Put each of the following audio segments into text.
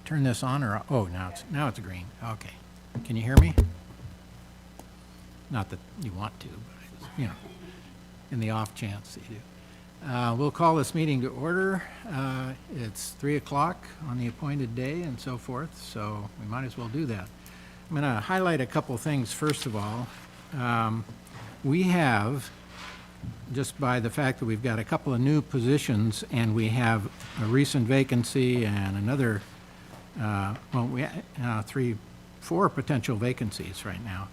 turn this on or, oh, now it's green. Okay. Can you hear me? Not that you want to, but, you know, in the off chance that you do. We'll call this meeting to order. It's 3 o'clock on the appointed day and so forth, so we might as well do that. I'm going to highlight a couple things. First of all, we have, just by the fact that we've got a couple of new positions and we have a recent vacancy and another, four potential vacancies right now.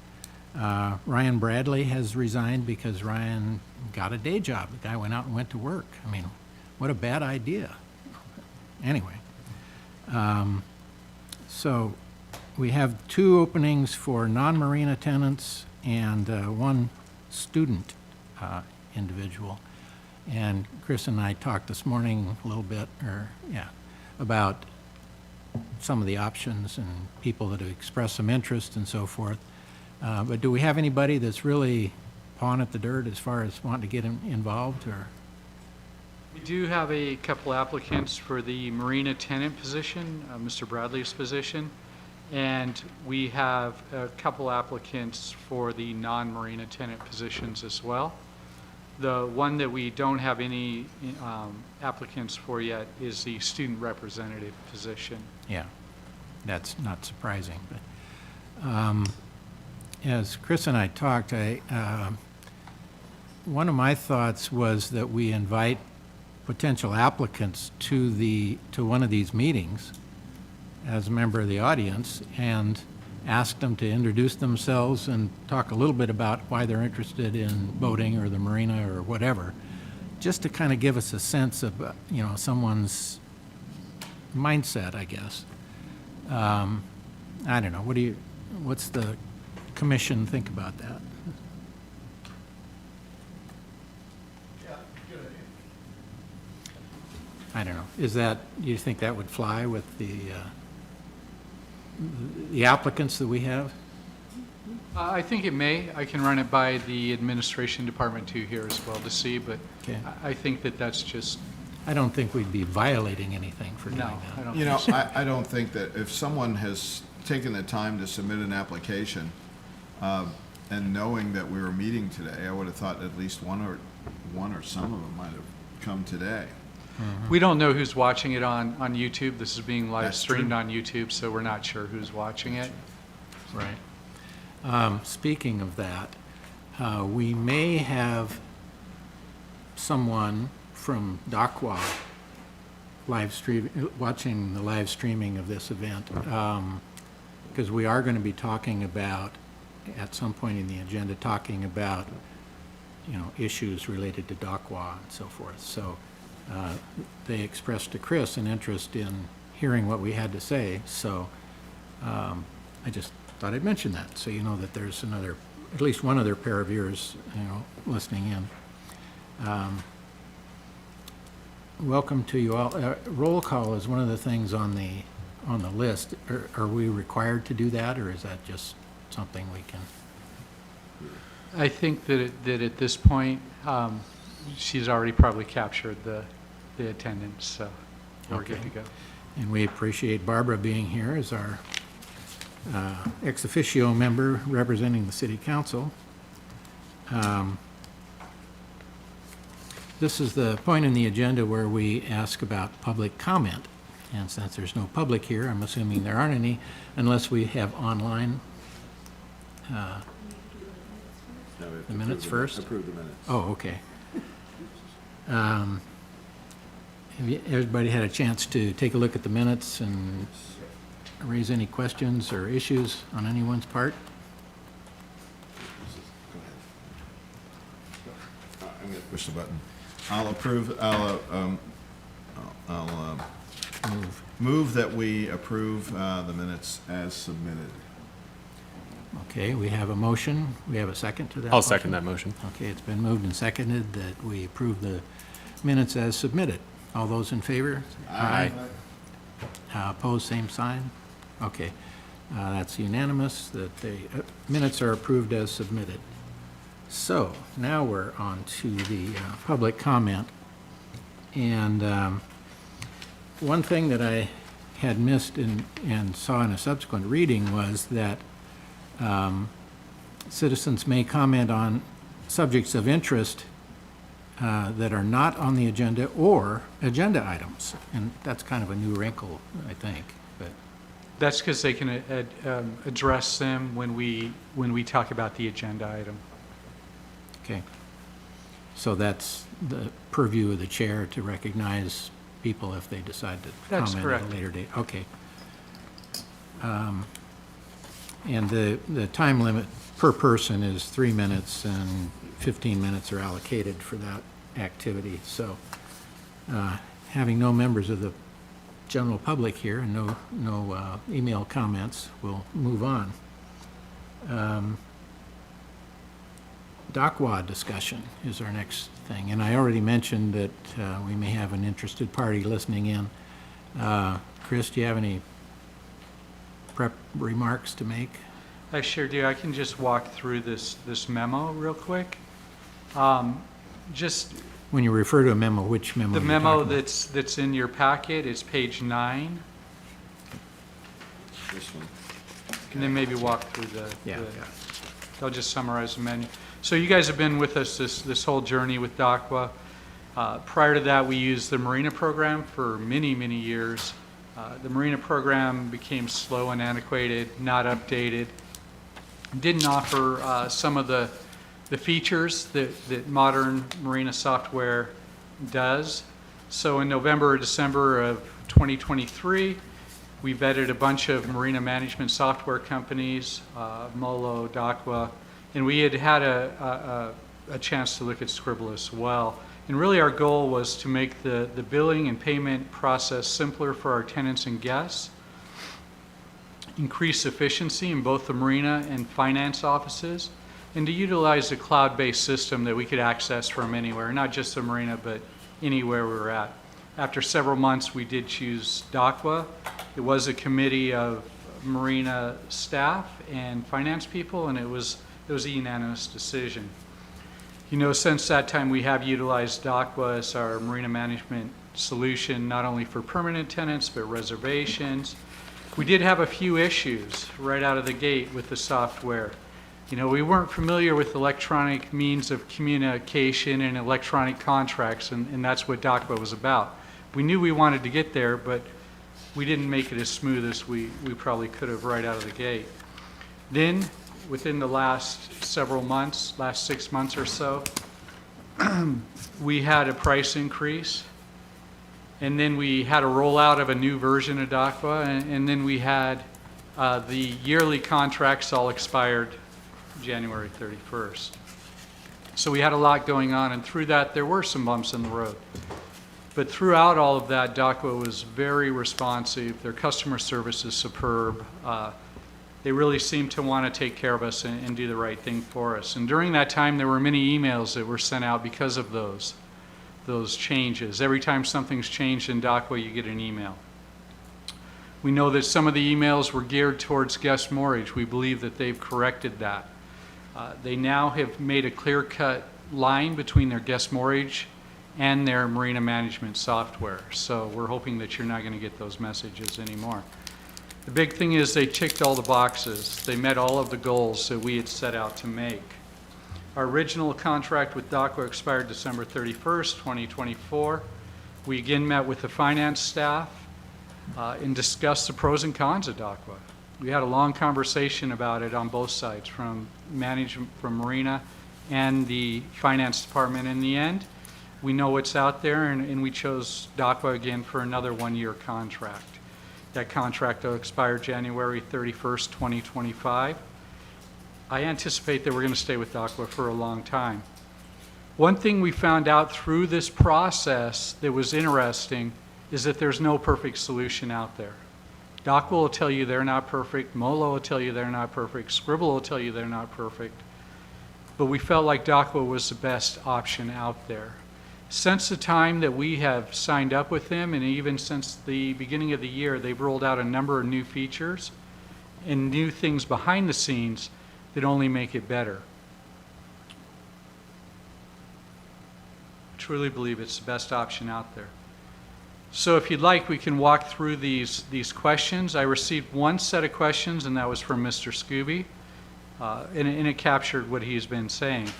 Ryan Bradley has resigned because Ryan got a day job. The guy went out and went to work. I mean, what a bad idea. Anyway, so we have 2 openings for non-Marina tenants and 1 student individual. And Chris and I talked this morning a little bit, about some of the options and people that have expressed some interest and so forth. But do we have anybody that's really pawing at the dirt as far as wanting to get involved, or? We do have a couple applicants for the Marina tenant position, Mr. Bradley's position, and we have a couple applicants for the non-Marina tenant positions as well. The one that we don't have any applicants for yet is the student representative position. Yeah, that's not surprising, but as Chris and I talked, one of my thoughts was that we invite potential applicants to one of these meetings as a member of the audience and ask them to introduce themselves and talk a little bit about why they're interested in boating or the marina or whatever, just to kind of give us a sense of someone's mindset, I guess. I don't know. What's the commission think about that? Yeah, good idea. I don't know. Do you think that would fly with the applicants that we have? I think it may. I can run it by the administration department too here as well to see, but Okay. I think that's just, I don't think we'd be violating anything for doing no, I that. don't You think know, so. I don't think that if someone has taken the time to submit an application, and knowing that we were meeting today, I would have thought at least one or some of them might have come today. We don't know who's watching it on YouTube. This is being live That's streamed true. on YouTube, so we're not sure who's watching it. Right. Speaking of that, we may have someone from Dakwa watching the live streaming of this event, because we are going to be talking about, at some point in the agenda, talking about, issues related to Dakwa and so forth. So they expressed to Chris an interest in hearing what we had to say. So I just thought I'd mention that, so you know that there's at least one other pair of ears, listening in. Welcome to you all. Roll call is one of the things on the list. Are we required to do that, or is that just something we can? I think that at this point, she's already probably captured the attendance, so we're good Okay. to go. And we appreciate Barbara being here as our ex officio member representing the city council. This is the point in the agenda where we ask about public comment. And since there's no public here, I'm assuming there aren't any, unless we have online. The minutes first? Approve the minutes. Oh, okay. Have everybody had a chance to take a look at the minutes and raise any questions or issues on anyone's part? Go ahead. I'm going to push the button. I'll move that we approve the minutes as submitted. Okay, we have a motion. We have a second to that? I'll second that motion. Okay, it's been moved and seconded that we approve the minutes as submitted. All those in favor? Aye. Opposed, same sign? Okay, that's unanimous, that the minutes are approved as submitted. So, now we're on to the public comment. And one thing that I had missed and saw in a subsequent reading was that citizens may comment on subjects of interest that are not on the agenda or agenda items. And that's kind of a new wrinkle, I think, but. That's because they can address them when we talk about the agenda item. Okay. So that's the purview of the chair to recognize people if they decide to That's comment correct. at a later date. Okay. And the time limit per person is 3 minutes, and 15 minutes are allocated for that activity. So having no members of the general public here and no email comments, we'll move on. DOCWA discussion is our next thing, and I already mentioned that we may have an interested party listening in. Chris, do you have any prep remarks to make? I sure do. I can just walk through this memo real quick. Just When you refer to a memo, which memo? the are you memo talking about? that's in your packet is page 9, This one. and then maybe walk through the. Yeah, the- yeah. I'll just summarize the menu. So you guys have been with us this whole journey with DACWA. Prior to that, we used the Marina program for many, many years. The Marina program became slow and antiquated, not updated, didn't offer some of the features that modern Marina software does. So in November or December of 2023, we vetted a bunch of marina management software companies, Molo, DACWA, and we had a chance to look at Scribble as well. And really our goal was to make the billing and payment process simpler for our tenants and guests, increase efficiency in both the marina and finance offices, and to utilize a cloud-based system that we could access from anywhere, not just the marina, but anywhere we were at. After several months, we did choose DACWA. It was a committee of marina staff and finance people, and it was a unanimous decision. You know, since that time, we have utilized DACWA as our marina management solution, not only for permanent tenants, but reservations. We did have a few issues right out of the gate with the software. You know, we weren't familiar with electronic means of communication and electronic contracts, and that's what DACWA was about. We knew we wanted to get there, but we didn't make it as smooth as we probably could have right out of the gate. Then, within the last several months, last 6 months or so, we had a price increase, and then we had a rollout of a new version of DACWA, and then we had the yearly contracts all expired January 31st. So we had a lot going on, and through that, there were some bumps in the road. But throughout all of that, DACWA was very responsive. Their customer service is superb. They really seem to want to take care of us and do the right thing for us. And during that time, there were many emails that were sent out because of those changes. Every time something's changed in DACWA, you get an email. We know that some of the emails were geared towards guest moorage. We believe that they've corrected that. They now have made a clear-cut line between their guest moorage and their marina management software. So we're hoping that you're not going to get those messages anymore. The big thing is they ticked all the boxes. They met all of the goals that we had set out to make. Our original contract with DACWA expired December 31st, 2024. We again met with the finance staff and discussed the pros and cons of DACWA. We had a long conversation about it on both sides, from management, from Marina and the finance department. In the end, we know what's out there, and we chose DACWA again for another one-year contract. That contract will expire January 31st, 2025. I anticipate that we're going to stay with DACWA for a long time. One thing we found out through this process that was interesting is that there's no perfect solution out there. DACWA will tell you they're not perfect, Molo will tell you they're not perfect, Scribble will tell you they're not perfect, but we felt like DACWA was the best option out there. Since the time that we have signed up with them, and even since the beginning of the year, they've rolled out a number of new features and new things behind the scenes that only make it better. I truly believe it's the best option out there. So if you'd like, we can walk through these questions. I received one set of questions, and that was from Mr. Scooby, and it captured what he's been saying.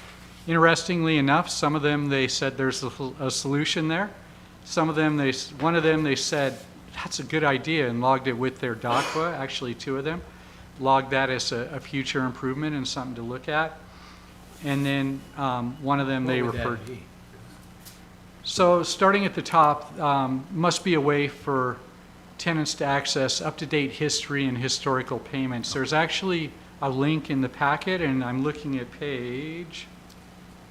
Interestingly enough, some of them, they said there's a solution there. Some of them, one of them, they said, that's a good idea, and logged it with their DACWA, actually two of them, logged that as a future improvement and something to look at. And then one of them, they referred. So starting at the top, must be a way for tenants to access up-to-date history and historical payments. There's actually a link in the packet, and I'm looking at page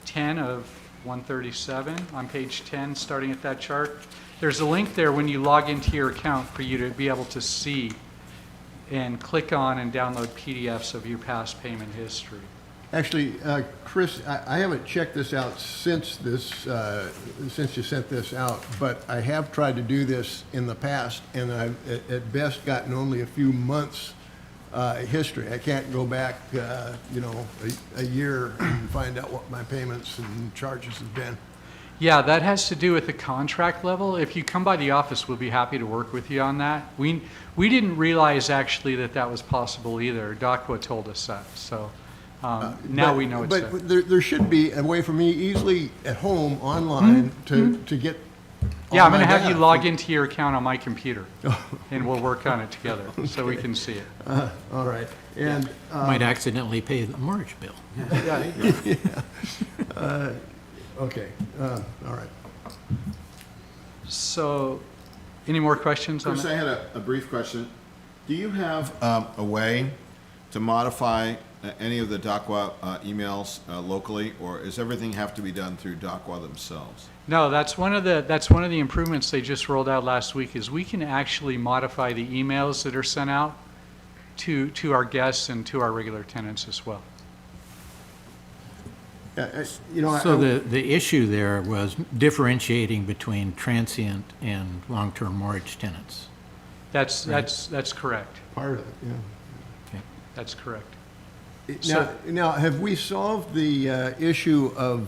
10 of 137, on page 10, starting at that chart. There's a link there when you log into your account for you to be able to see and click on and download PDFs of your past payment history. Actually, Chris, I haven't checked this out since since you sent this out, but I have tried to do this in the past, and I've at best gotten only a few months history. I can't go back, a year and find out what my payments and charges have been. Yeah, that has to do with the contract level. If you come by the office, we'll be happy to work with you on that. We didn't realize actually that was possible either. DACWA told us that, so. Now we know it's there. But there should be a way for me easily at home, online, to get Yeah, all I'm going to my have you data. log into your account on my computer, and we'll work on it together so we can see it. All right. And Might accidentally pay the mortgage bill. okay, all right. So, any more questions on Chris, that? I had a brief question. Do you have a way to modify any of the DACWA emails locally, or does everything have to be done through DACWA themselves? No, that's one of the improvements they just rolled out last week, is we can actually modify the emails that are sent out to our guests and to our regular tenants as well. So the issue there was differentiating between transient and long-term mortgage tenants. That's correct. Part of it, yeah. That's correct. Now, have we solved the issue of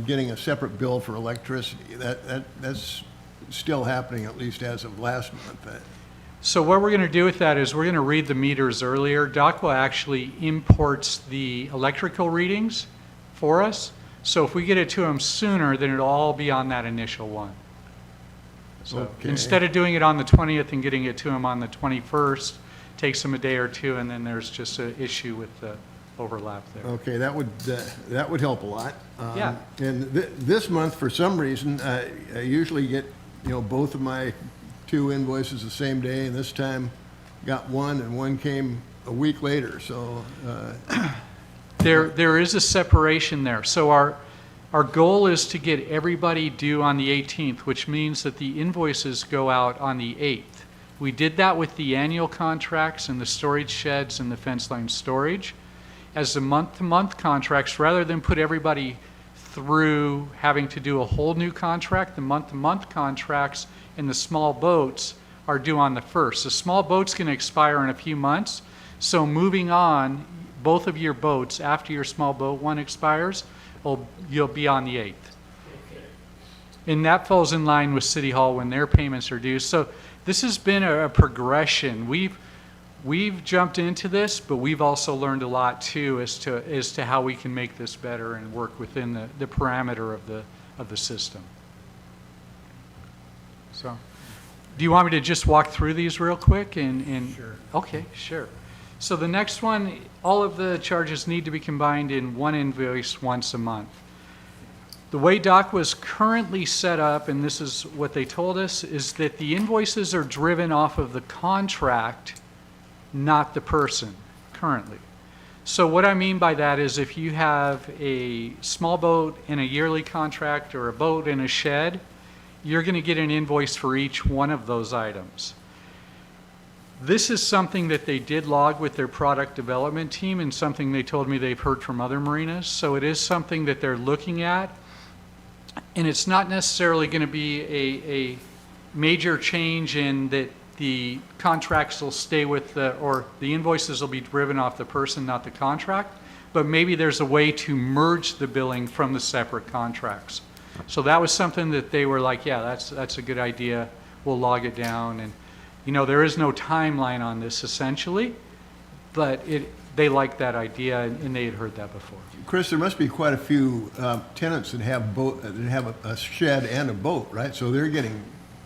getting a separate bill for electricity? That's still happening, at least as of last month. So what we're going to do with that is we're going to read the meters earlier. DACWA actually imports the electrical readings for us. So if we get it to them sooner, then it'll all be on that initial one. So Okay. instead of doing it on the 20th and getting it to them on the 21st, takes them a day or two, and then there's just an issue with the overlap there. Okay, that would help a lot. Yeah. And this month, for some reason, I usually get, both of my two invoices the same day, and this time got one, and one came a week later, so. There is a separation there. So our goal is to get everybody due on the 18th, which means that the invoices go out on the 8th. We did that with the annual contracts and the storage sheds and the fence line storage. As the month-to-month contracts, rather than put everybody through having to do a whole new contract, the month-to-month contracts and the small boats are due on the 1st. The small boat's going to expire in a few months, so moving on, both of your boats, after your small boat one expires, you'll be on the 8th. And that falls in line with City Hall when their payments are due. So this has been a progression. We've jumped into this, but we've also learned a lot too as to how we can make this better and work within the parameter of the system. So, do you want me to just walk through these real quick? Sure. Okay, sure. So the next one, all of the charges need to be combined in one invoice once a month. The way DACWA is currently set up, and this is what they told us, is that the invoices are driven off of the contract, not the person currently. So what I mean by that is if you have a small boat in a yearly contract or a boat in a shed, you're going to get an invoice for each one of those items. This is something that they did log with their product development team and something they told me they've heard from other marinas. So it is something that they're looking at. And it's not necessarily going to be a major change in that the contracts will stay with or the invoices will be driven off the person, not the contract. But maybe there's a way to merge the billing from the separate contracts. So that was something that they were like, yeah, that's a good idea. we'll log it down. And, you know, there is no timeline on this essentially, but they like that idea, and they had heard that before. Chris, there must be quite a few tenants that have a shed and a boat, right? So they're getting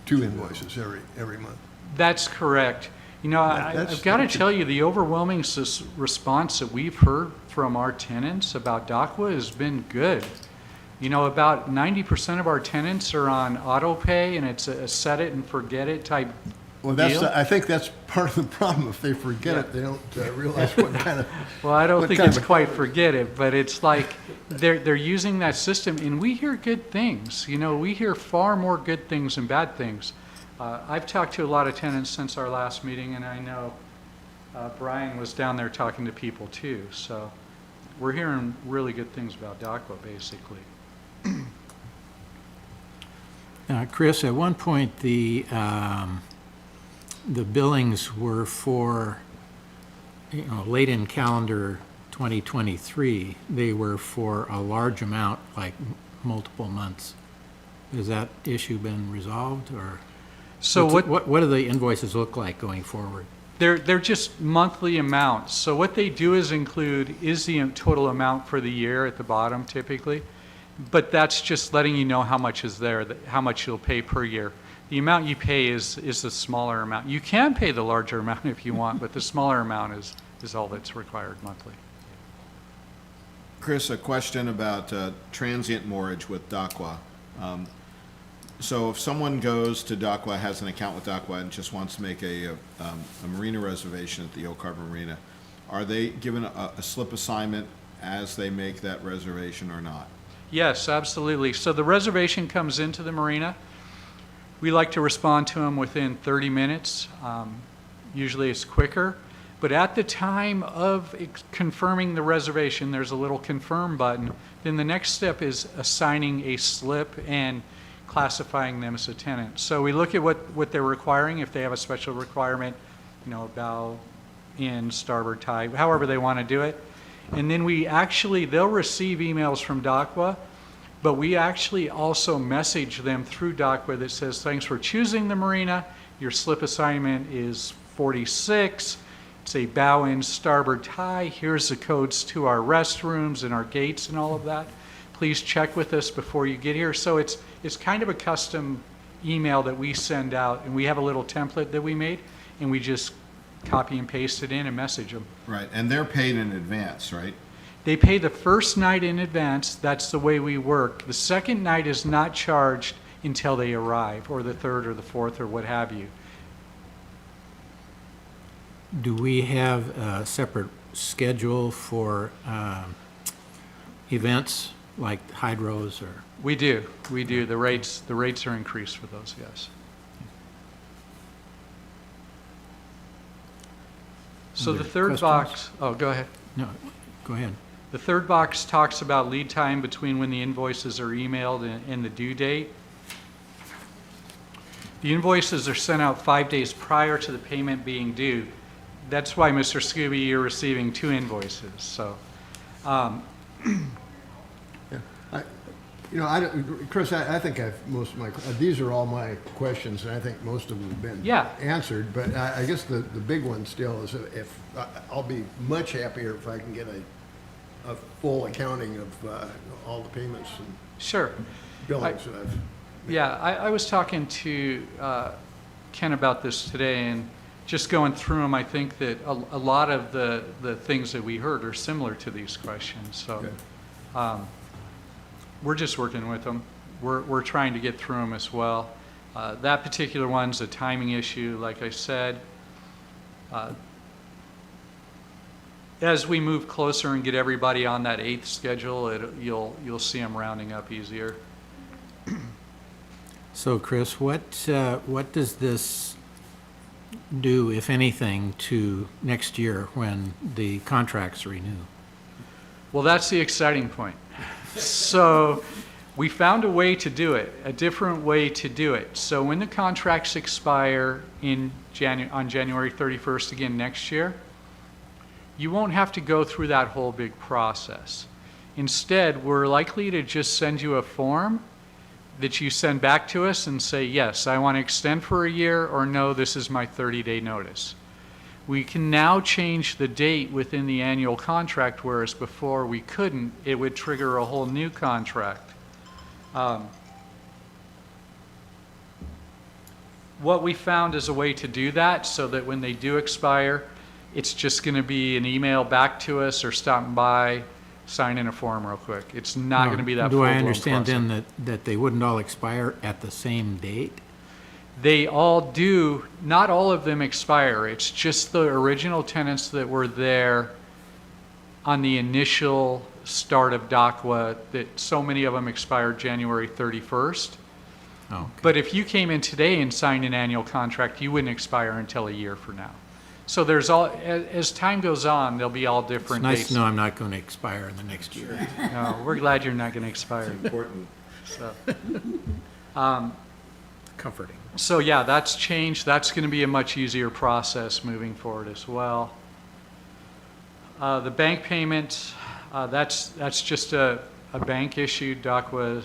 2 invoices every month. That's correct. You know, I've got to tell you, the overwhelming response that we've heard from our tenants about DACWA has been good. You know, about 90% of our tenants are on auto pay, and it's a set it and forget it type Well, deal. I think that's part of the problem. If they forget it, they don't realize what kind of. Well, I don't what think kind it's of- quite forget it, but it's like they're using that system, and we hear good things. You know, we hear far more good things than bad things. I've talked to a lot of tenants since our last meeting, and I know Brian was down there talking to people too. So we're hearing really good things about DACWA, basically. Chris, at one point, the billings were for, you know, late in calendar 2023, they were for a large amount, like multiple months. Has that issue been resolved, or? So what do the invoices look like going forward? They're just monthly amounts. So what they do is include is the total amount for the year at the bottom typically, but that's just letting you know how much is there, how much you'll pay per year. The amount you pay is the smaller amount. You can pay the larger amount if you want, but the smaller amount is all that's required monthly. Chris, a question about transient mortgage with DACWA. So if someone goes to DACWA, has an account with DACWA, and just wants to make a marina reservation at the Oak Harbor Marina, are they given a slip assignment as they make that reservation or not? Yes, absolutely. So the reservation comes into the marina. We like to respond to them within 30 minutes. Usually it's quicker. But at the time of confirming the reservation, there's a little confirm button. Then the next step is assigning a slip and classifying them as a tenant. So we look at what they're requiring, if they have a special requirement, you know, bow in, starboard tie, however they want to do it. And then they'll receive emails from DACWA, but we actually also message them through DACWA that says, thanks for choosing the marina. Your slip assignment is 46. It's a bow in, starboard tie. Here's the codes to our restrooms and our gates and all of that. Please check with us before you get here. So it's kind of a custom email that we send out, and we have a little template that we made, and we just copy and paste it in and message them. Right, and they're paid in advance, right? They pay the first night in advance. That's the way we work. The second night is not charged until they arrive, or the third or the fourth or what have you. Do we have a separate schedule for events like hydros or? We do. The rates are increased for those, yes. So the Other third questions? box, oh, go ahead. No, go ahead. The third box talks about lead time between when the invoices are emailed and the due date. The invoices are sent out 5 days prior to the payment being due. That's why, Mr. Scooby, you're receiving 2 invoices. So, Chris, I think most of these are all my questions, and I think most of them have been answered. But I guess the big one still is if I'll be much happier if I can get a full accounting of all the payments and sure. billings that I've. Yeah, I was talking to Ken about this today, and just going through them, I think that a lot of the things that we heard are similar to these questions. So. Okay. We're just working with them. We're trying to get through them as well. That particular one's a timing issue, like I said. As we move closer and get everybody on that 8th schedule, you'll see them rounding up easier. So, Chris, what does this do, if anything, to next year when the contracts renew? Well, that's the exciting point. So we found a way to do it, a different way to do it. So when the contracts expire on January 31st again next year, you won't have to go through that whole big process. Instead, we're likely to just send you a form that you send back to us and say, yes, I want to extend for a year, or no, this is my 30-day notice. We can now change the date within the annual contract, whereas before we couldn't. It would trigger a whole new contract. What we found is a way to do that so that when they do expire, it's just going to be an email back to us or stopping by, sign in a form real quick. It's not going to be that Do I full-blown understand process. then that they wouldn't all expire at the same date? They all do, not all of them expire. It's just the original tenants that were there on the initial start of DACWA, that so many of them expired January 31st. Oh, okay. But if you came in today and signed an annual contract, you wouldn't expire until a year from now. So there's all, as time goes on, there'll be all It's different nice dates. to know I'm not going to expire in the next year. No, we're glad you're not going to expire. Important. So. Comforting. So yeah, that's changed. That's going to be a much easier process moving forward as well. The bank payment, that's just a bank issue. DACWA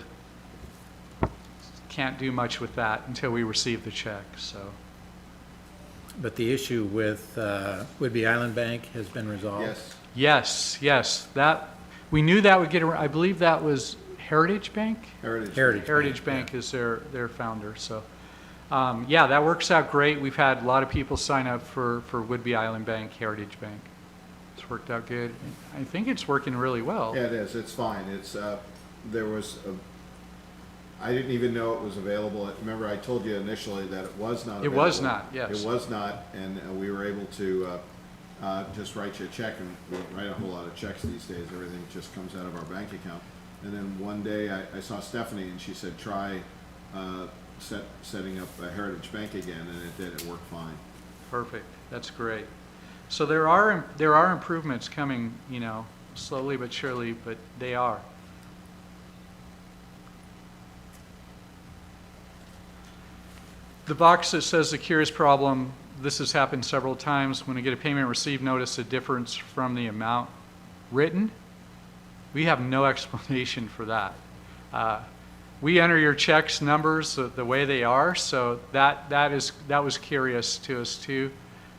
can't do much with that until we receive the check. So But the issue with Whidbey Island Bank has been resolved? Yes, yes, that we knew that would get. I believe that was Heritage Bank. Heritage. Bank is their founder. So, yeah, that works out great. We've had a lot of people sign up for Whidbey Island Bank, Heritage Bank. It's worked out good. I think it's working really well. Yeah, it is. It's fine. It's, there was, I didn't even know it was available. Remember, I told you initially that it was not available. It was not, yes. It was not, and we were able to just write you a check, and we write a whole lot of checks these days. Everything just comes out of our bank account. And then one day I saw Stephanie, and she said, try setting up a Heritage Bank again, and it did. It worked fine. Perfect. That's great. So there are improvements coming, you know, slowly but surely, but they are. The box that says the curious problem, this has happened several times. When I get a payment received notice, a difference from the amount written, we have no explanation for that. We enter your checks numbers the way they are, so that was curious to us too.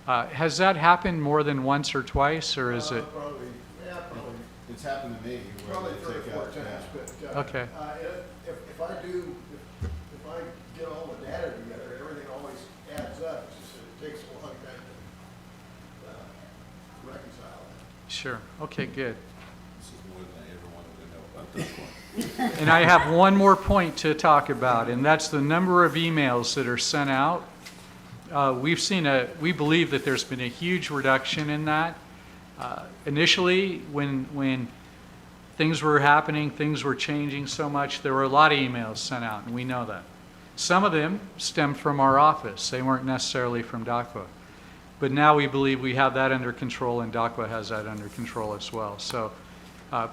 Has that happened more than once or twice, or is it? Probably. It's happened to me where Probably they 3 or take 4 out. times, Yeah. but, Okay. if I get all the data together, everything always adds up. It's just that it takes a long time to reconcile that. Sure. Okay, good. This is more than I ever wanted to know about this one. And I have one more point to talk about, and that's the number of emails that are sent out. We believe that there's been a huge reduction in that. Initially, when things were happening, things were changing so much, there were a lot of emails sent out, and we know that. Some of them stemmed from our office. They weren't necessarily from DACWA. But now we believe we have that under control, and DACWA has that under control as well. So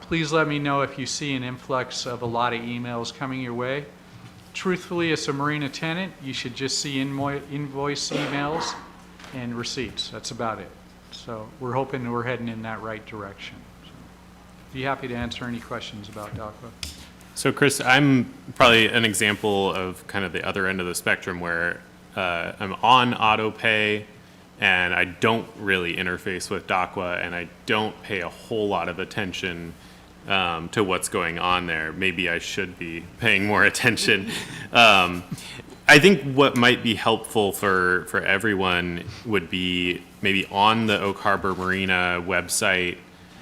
please let me know if you see an influx of a lot of emails coming your way. Truthfully, as a Marina tenant, you should just see invoice emails and receipts. That's about it. So we're hoping we're heading in that right direction. So, be happy to answer any questions about DACWA. So Chris, I'm probably an example of kind of the other end of the spectrum where I'm on auto pay and I don't really interface with DACWA and I don't pay a whole lot of attention to what's going on there. Maybe I should be paying more attention. I think what might be helpful for everyone would be maybe on the Oak Harbor Marina website,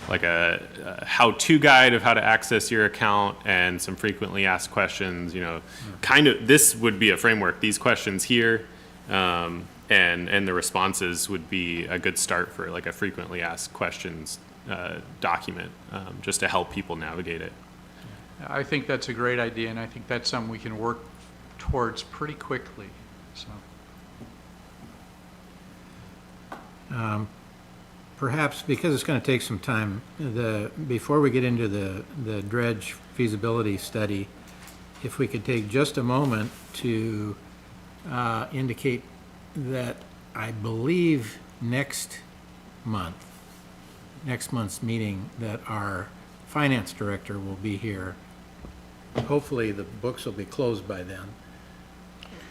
like a how-to guide of how to access your account and some frequently asked questions, you know, kind of, this would be a framework, these questions here, and the responses would be a good start for like a frequently asked questions document, just to help people navigate it. I think that's a great idea, and I think that's something we can work towards pretty quickly. So. Perhaps, because it's going to take some time, before we get into the dredge feasibility study, if we could take just a moment to indicate that I believe next month's meeting, that our finance director will be here hopefully the books will be closed by then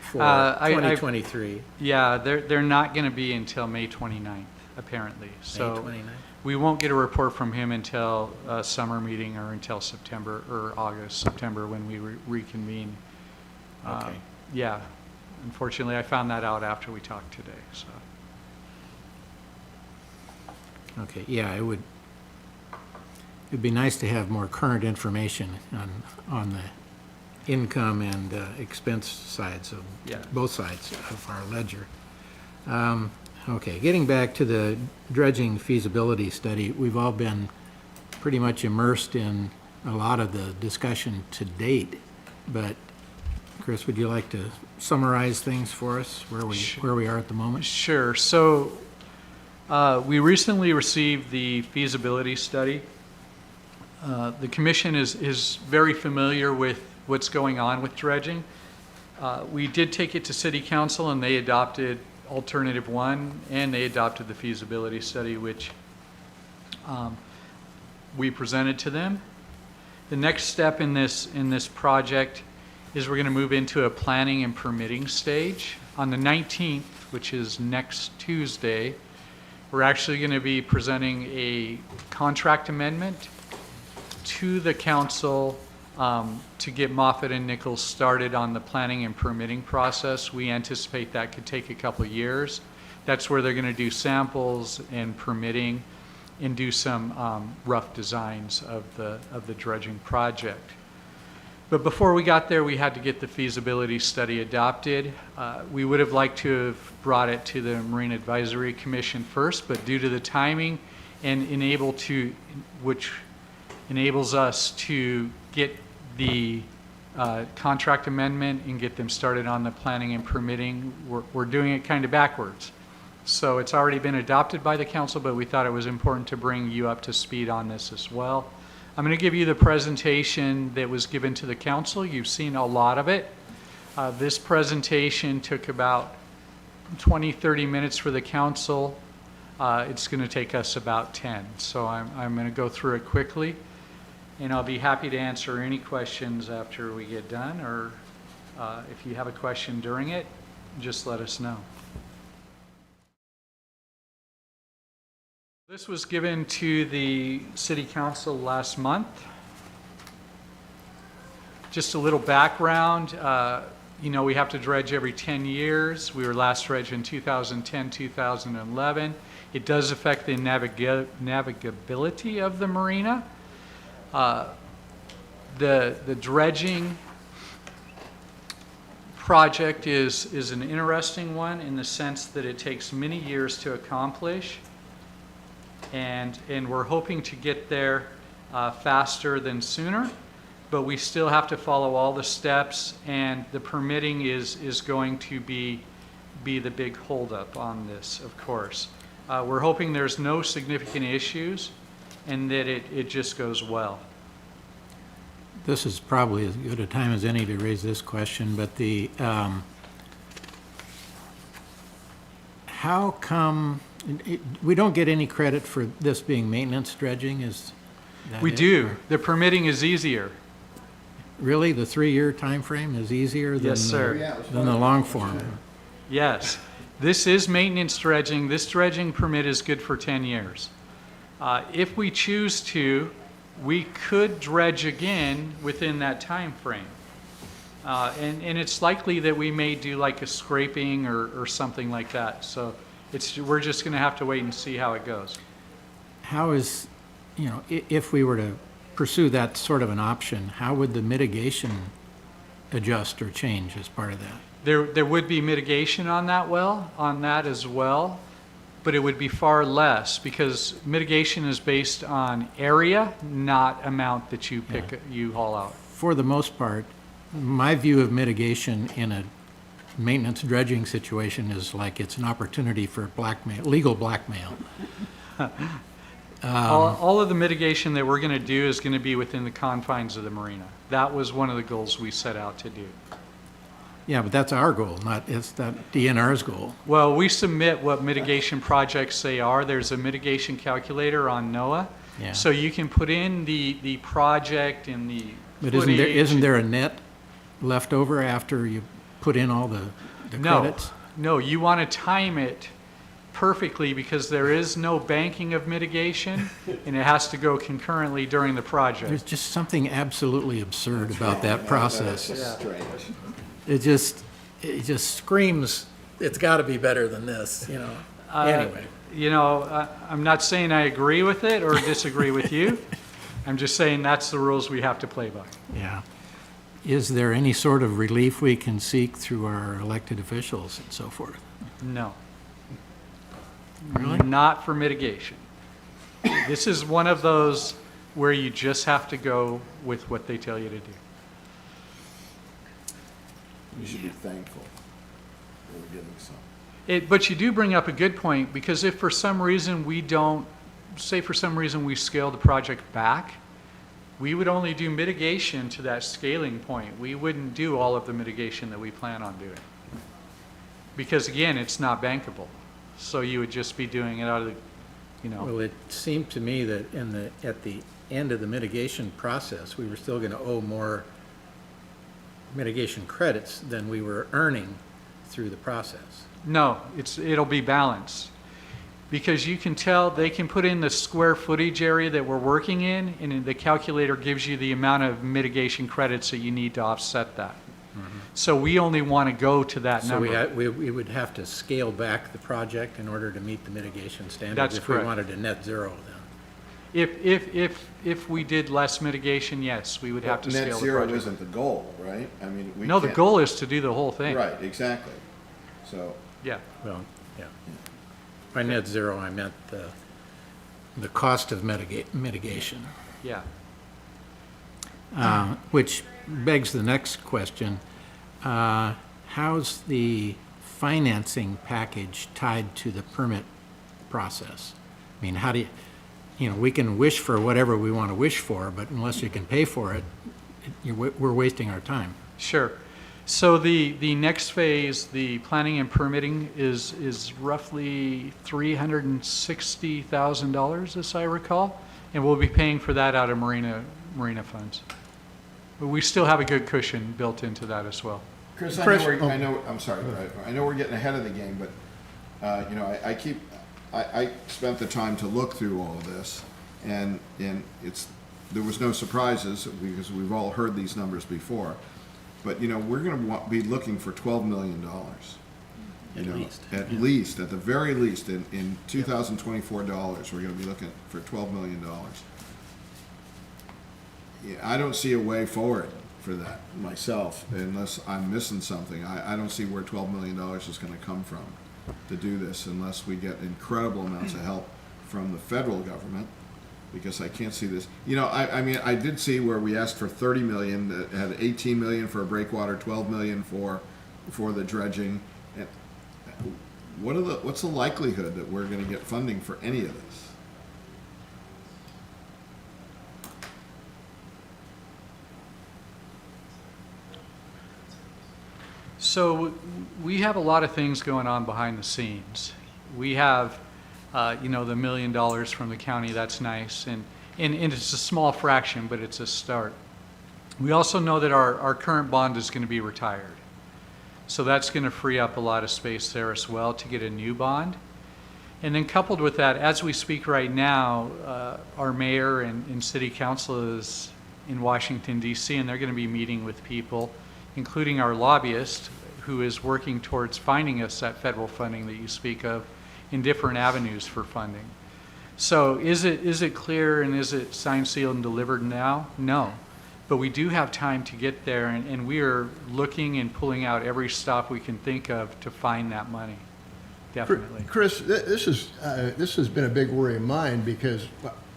for I- 2023. Yeah, they're not going to be until May 29th, apparently. So May 29th? we won't get a report from him until summer meeting or until September or August, September, when we reconvene. Okay. Yeah, unfortunately, I found that out after we talked today, so. Okay, yeah, it'd be nice to have more current information on the income and expense sides of, Yeah. both sides of our ledger. Okay, getting back to the dredging feasibility study, we've all been pretty much immersed in a lot of the discussion to date, but Chris, would you like to summarize things for us, where we are at the moment? Sure. So we recently received the feasibility study. The commission is very familiar with what's going on with dredging. We did take it to city council and they adopted alternative one, and they adopted the feasibility study, which we presented to them. The next step in this project is we're going to move into a planning and permitting stage. On the 19th, which is next Tuesday, we're actually going to be presenting a contract amendment to the council to get Moffett and Nichols started on the planning and permitting process. We anticipate that could take a couple of years. That's where they're going to do samples and permitting and do some rough designs of the dredging project. But before we got there, we had to get the feasibility study adopted. We would have liked to have brought it to the Marine Advisory Commission first, but due to the timing and which enables us to get the contract amendment and get them started on the planning and permitting, we're doing it kind of backwards. So it's already been adopted by the council, but we thought it was important to bring you up to speed on this as well. I'm going to give you the presentation that was given to the council. You've seen a lot of it. This presentation took about 20-30 minutes for the council. It's going to take us about 10. So I'm going to go through it quickly, and I'll be happy to answer any questions after we get done, or if you have a question during it, just let us know. This was given to the City Council last month. Just a little background. You know, we have to dredge every 10 years. We were last dredged in 2010, 2011. It does affect the navigability of the marina. The dredging project is an interesting one in the sense that it takes many years to accomplish. And we're hoping to get there faster than sooner, but we still have to follow all the steps, and the permitting is going to be the big holdup on this, of course. We're hoping there's no significant issues and that it just goes well. This is probably as good a time as any to raise this question, but how come we don't get any credit for this being maintenance dredging? Is that We it? do. Or- The permitting is easier. Really, the 3-year time frame is easier than Yes, sir. than the long form? Yes. This is maintenance dredging. This dredging permit is good for 10 years. If we choose to, we could dredge again within that time frame. And it's likely that we may do like a scraping or something like that. So we're just going to have to wait and see how it goes. How is, you know, if we were to pursue that sort of an option, how would the mitigation adjust or change as part of that? There would be mitigation on that as well, but it would be far less because mitigation is based on area, not amount that you you haul out. For the most part, my view of mitigation in a maintenance dredging situation is like it's an opportunity for blackmail, legal blackmail. All of the mitigation that we're going to do is going to be within the confines of the marina. That was one of the goals we set out to do. Yeah, but that's our goal, it's not DNR's goal. Well, we submit what mitigation projects they are. There's a mitigation calculator on NOAA. Yeah. So you can put in the project and But footage. isn't there a net left over after you put in all the No, credits? no, you want to time it perfectly because there is no banking of mitigation and it has to go concurrently during the project. There's just something absolutely absurd about that process. Strange. It just screams, it's got to be better than this, you know? Anyway, You know, I'm not saying I agree with it or disagree with you. I'm just saying that's the rules we have to play by. yeah. Is there any sort of relief we can seek through our elected officials and so forth? No. Really? Not for mitigation. This is one of those where you just have to go with what they tell you to do. We should be thankful that we're getting some. But you do bring up a good point, because if for some reason we don't, say for some reason we scale the project back, we would only do mitigation to that scaling point. We wouldn't do all of the mitigation that we plan on doing. Because again, it's not bankable. So you would just be doing it out of the, you know. Well, it seemed to me that at the end of the mitigation process, we were still going to owe more mitigation credits than we were earning through the process. No, it'll be balanced. Because you can tell, they can put in the square footage area that we're working in, and the calculator gives you the amount of mitigation credits that you need to offset that. So we only want to go to that So number. we would have to scale back the project in order to meet the mitigation standards. That's if we correct. wanted a net zero then. If we did less mitigation, yes, we would have to scale Net the zero project. isn't the goal, right? I mean, we No, the can't- goal is to do the whole thing. Right, exactly. So, Yeah, Well, yeah. By net zero, I meant the cost of mitigation. yeah. Which begs the next question. How's the financing package tied to the permit process? I mean, how do you know, we can wish for whatever we want to wish for, but unless you can pay for it, we're wasting our time. Sure. So the next phase, the planning and permitting, is roughly $360,000, as I recall, and we'll be paying for that out of Marina funds. But we still have a good cushion built into that as well. Chris, Chris, I'm sorry, I know we're getting ahead of the game, but, you know, I spent the time to look through all of this, and there was no surprises, because we've all heard these numbers before. But, you know, we're gonna be looking for $12 million. At least. At Yeah. least, at the very least, in 2024 dollars, we're gonna be looking for $12 million. Yeah, I don't see a way forward for that myself, unless I'm missing something. I don't see where $12 million is gonna come from to do this, unless we get incredible amounts of help from the federal government, because I can't see this. You know, I mean, I did see where we asked for 30 million, that had 18 million for a breakwater, 12 million for the dredging. And what's the likelihood that we're gonna get funding for any of this? So we have a lot of things going on behind the scenes. We have, you know, the $1 million from the county, that's nice, and it's a small fraction, but it's a start. We also know that our current bond is going to be retired. So that's going to free up a lot of space there as well to get a new bond. And then coupled with that, as we speak right now, our mayor and city council is in Washington, D.C., and they're going to be meeting with people, including our lobbyist, who is working towards finding us that federal funding that you speak of in different avenues for funding. So is it clear and is it signed, sealed, and delivered now? No. But we do have time to get there, and we are looking and pulling out every stop we can think of to find that money, definitely. Chris, this has been a big worry of mine, because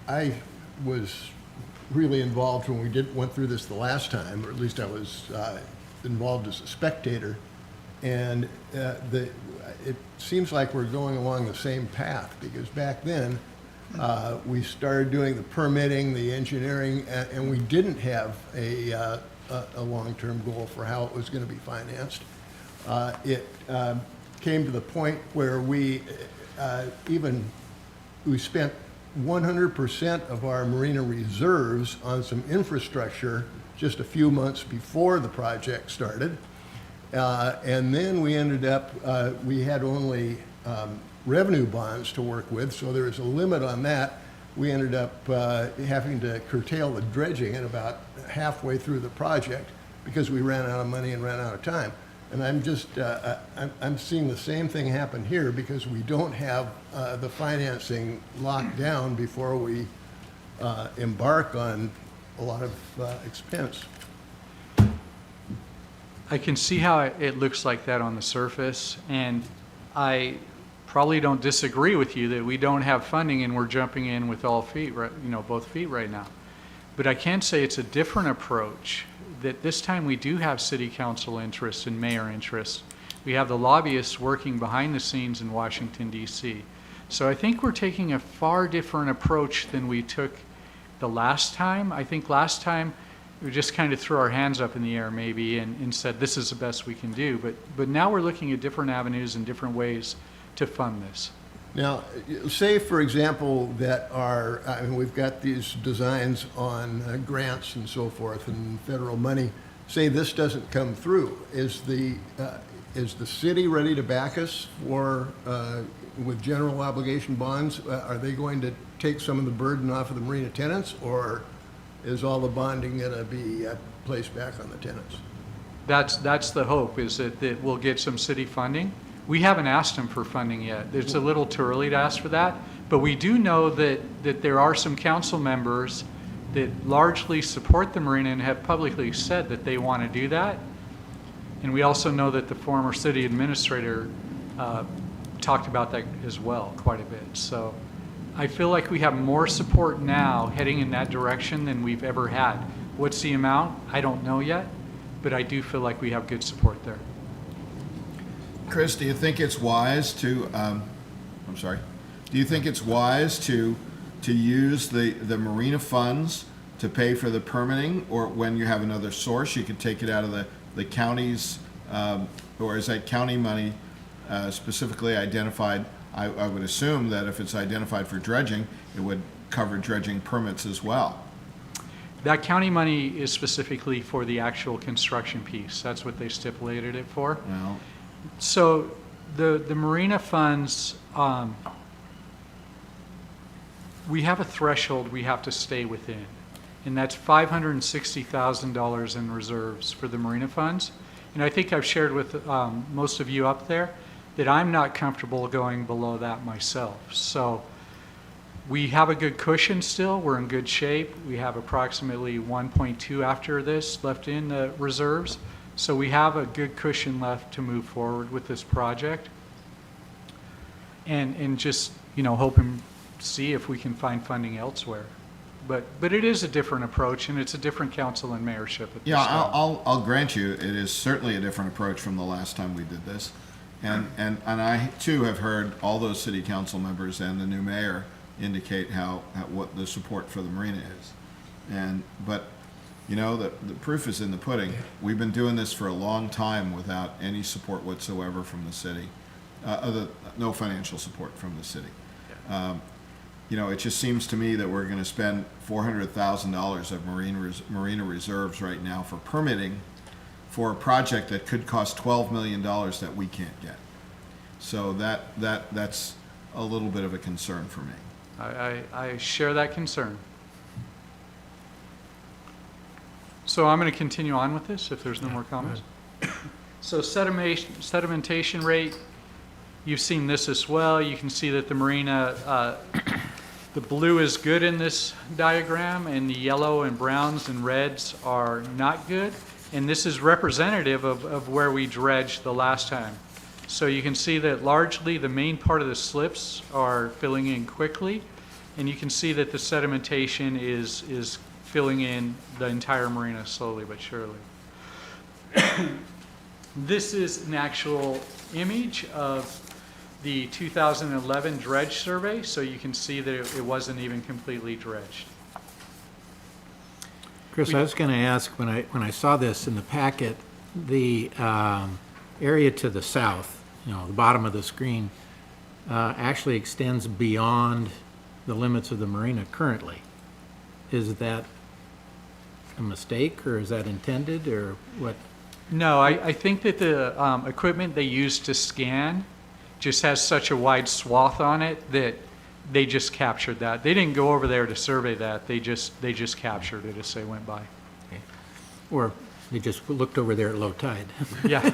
I was really involved when we went through this the last time, or at least I was involved as a spectator, and it seems like we're going along the same path, because back then we started doing the permitting, the engineering, and we didn't have a long-term goal for how it was going to be financed. It came to the point where we spent 100% of our Marina reserves on some infrastructure just a few months before the project started. And then we ended up, we had only revenue bonds to work with, so there was a limit on that. We ended up having to curtail the dredging at about halfway through the project because we ran out of money and ran out of time. And I'm just, I'm seeing the same thing happen here because we don't have the financing locked down before we embark on a lot of expense. I can see how it looks like that on the surface, and I probably don't disagree with you that we don't have funding and we're jumping in with all feet, right, both feet right now. But I can say it's a different approach, that this time we do have city council interest and mayor interest. We have the lobbyists working behind the scenes in Washington, D.C. So I think we're taking a far different approach than we took the last time. I think last time we just kind of threw our hands up in the air maybe and said this is the best we can do. But now we're looking at different avenues and different ways to fund this. Now, say, for example, that I mean, we've got these designs on grants and so forth and federal money. Say this doesn't come through. Is the city ready to back us with general obligation bonds? Are they going to take some of the burden off of the marina tenants, or is all the bonding going to be placed back on the tenants? That's the hope, is that we'll get some city funding. We haven't asked them for funding yet. It's a little too early to ask for that, but we do know that there are some council members that largely support the marina and have publicly said that they want to do that. And we also know that the former city administrator talked about that as well quite a bit. So I feel like we have more support now heading in that direction than we've ever had. What's the amount? I don't know yet, but I do feel like we have good support there. Chris, do you think it's wise to, do you think it's wise to use the marina funds to pay for the permitting, or when you have another source, you could take it out of the county's, or is that county money specifically identified? I would assume that if it's identified for dredging, it would cover dredging permits as well. That county money is specifically for the actual construction piece. That's what they stipulated it for. Well, So the marina funds, we have a threshold we have to stay within, and that's $560,000 in reserves for the marina funds. And I think I've shared with most of you up there that I'm not comfortable going below that myself. So we have a good cushion still. We're in good shape. We have approximately 1.2 after this left in the reserves. So we have a good cushion left to move forward with this project, and just hope and see if we can find funding elsewhere. But it is a different approach, and it's a different council and mayorship at this yeah, time. I'll grant you, it is certainly a different approach from the last time we did this, and I too have heard all those city council members and the new mayor indicate what the support for the marina is, but. The proof is in the pudding. We've been doing this for a long time without any support whatsoever from the city, no financial support from the city. It just seems to me that we're going to spend $400,000 of marina reserves right now for permitting for a project that could cost $12 million that we can't get. So that's a little bit of a concern for me. I share that concern. So I'm going to continue on with this if there's no more comments. So sedimentation rate, you've seen this as well. You can see that the marina, the blue is good in this diagram, and the yellow and browns and reds are not good. And this is representative of where we dredged the last time. So you can see that largely the main part of the slips are filling in quickly, and you can see that the sedimentation is filling in the entire marina slowly but surely. This is an actual image of the 2011 dredge survey, so you can see that it wasn't even completely dredged. Chris, I was going to ask, when I saw this in the packet, the area to the south, the bottom of the screen, actually extends beyond the limits of the marina currently. Is that a mistake, or is that intended, or what? No, I think that the equipment they use to scan just has such a wide swath on it that they just captured that. They didn't go over there to survey that. They just captured it as they went by. Or they just looked over there at low tide? Yeah,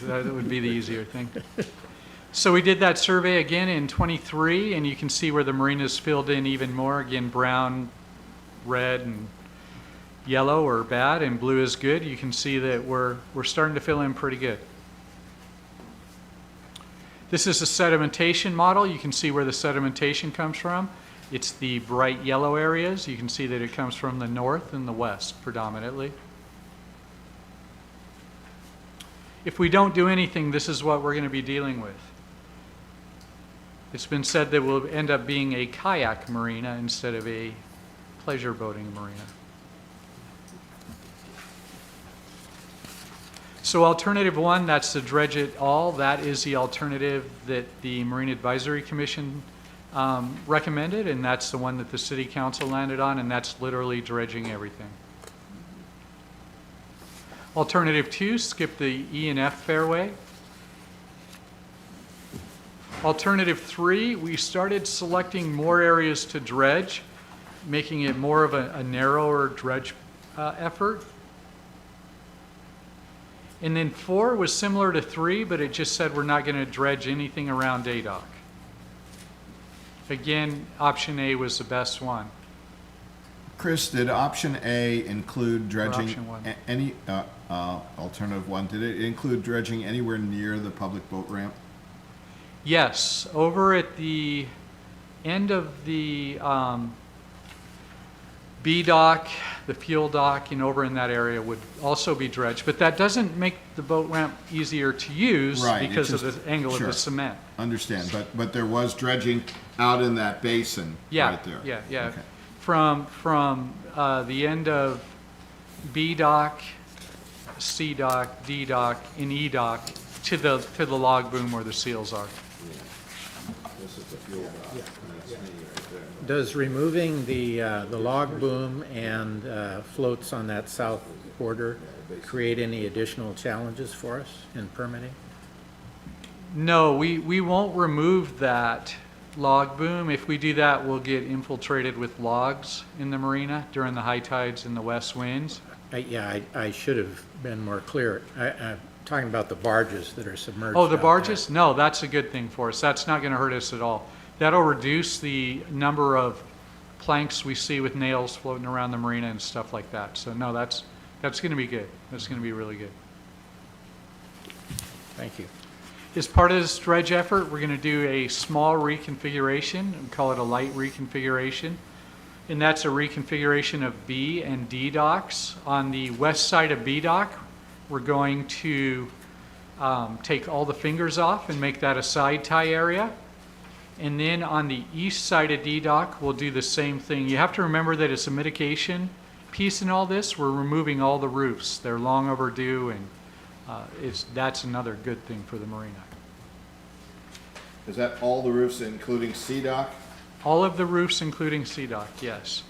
that would be the easier thing. So we did that survey again in '23, and you can see where the marinas filled in even more. Again, brown, red, and yellow are bad, and blue is good. You can see that we're starting to fill in pretty good. This is a sedimentation model. You can see where the sedimentation comes from. It's the bright yellow areas. You can see that it comes from the north and the west predominantly. If we don't do anything, this is what we're going to be dealing with. It's been said that we'll end up being a kayak marina instead of a pleasure boating marina. So alternative one, that's to dredge it all. That is the alternative that the Marine Advisory Commission recommended, and that's the one that the City Council landed on, and that's literally dredging everything. Alternative two, skip the E and F fairway. Alternative three, we started selecting more areas to dredge, making it more of a narrower dredge effort. And then 4 was similar to 3, but it just said we're not going to dredge anything around ADOC. Again, option A was the best one. Chris, did option A include dredging option one. any alternative one? Did it include dredging anywhere near the public boat ramp? Yes, over at the end of the B dock, the fuel dock, and over in that area would also be dredged. But that doesn't make the boat ramp easier to use because of the angle of the cement. Understand, but there was dredging out in that basin right there. Yeah. Okay. From the end of B dock, C dock, D dock, and E dock to the log boom where the seals are. Does removing the log boom and floats on that south border create any additional challenges for us in permitting? No, we won't remove that log boom. If we do that, we'll get infiltrated with logs in the marina during the high tides and the west winds. I should have been more clear. I'm talking about the barges that are submerged. Oh, the out barges? No, that's a good thing for us. That's not going to hurt us at all. That'll reduce the number of planks we see with nails floating around the marina and stuff like that. So no, that's going to be good. That's going to be really good. Thank you. As part of this dredge effort, we're going to do a small reconfiguration. We call it a light reconfiguration. And that's a reconfiguration of B and D docks. On the west side of B dock, we're going to take all the fingers off and make that a side tie area. And then on the east side of D dock, we'll do the same thing. You have to remember that it's a mitigation piece in all this. We're removing all the roofs. They're long overdue, and that's another good thing for the marina. Is that all the roofs, including C-Dock? All of the roofs, including C dock, yes.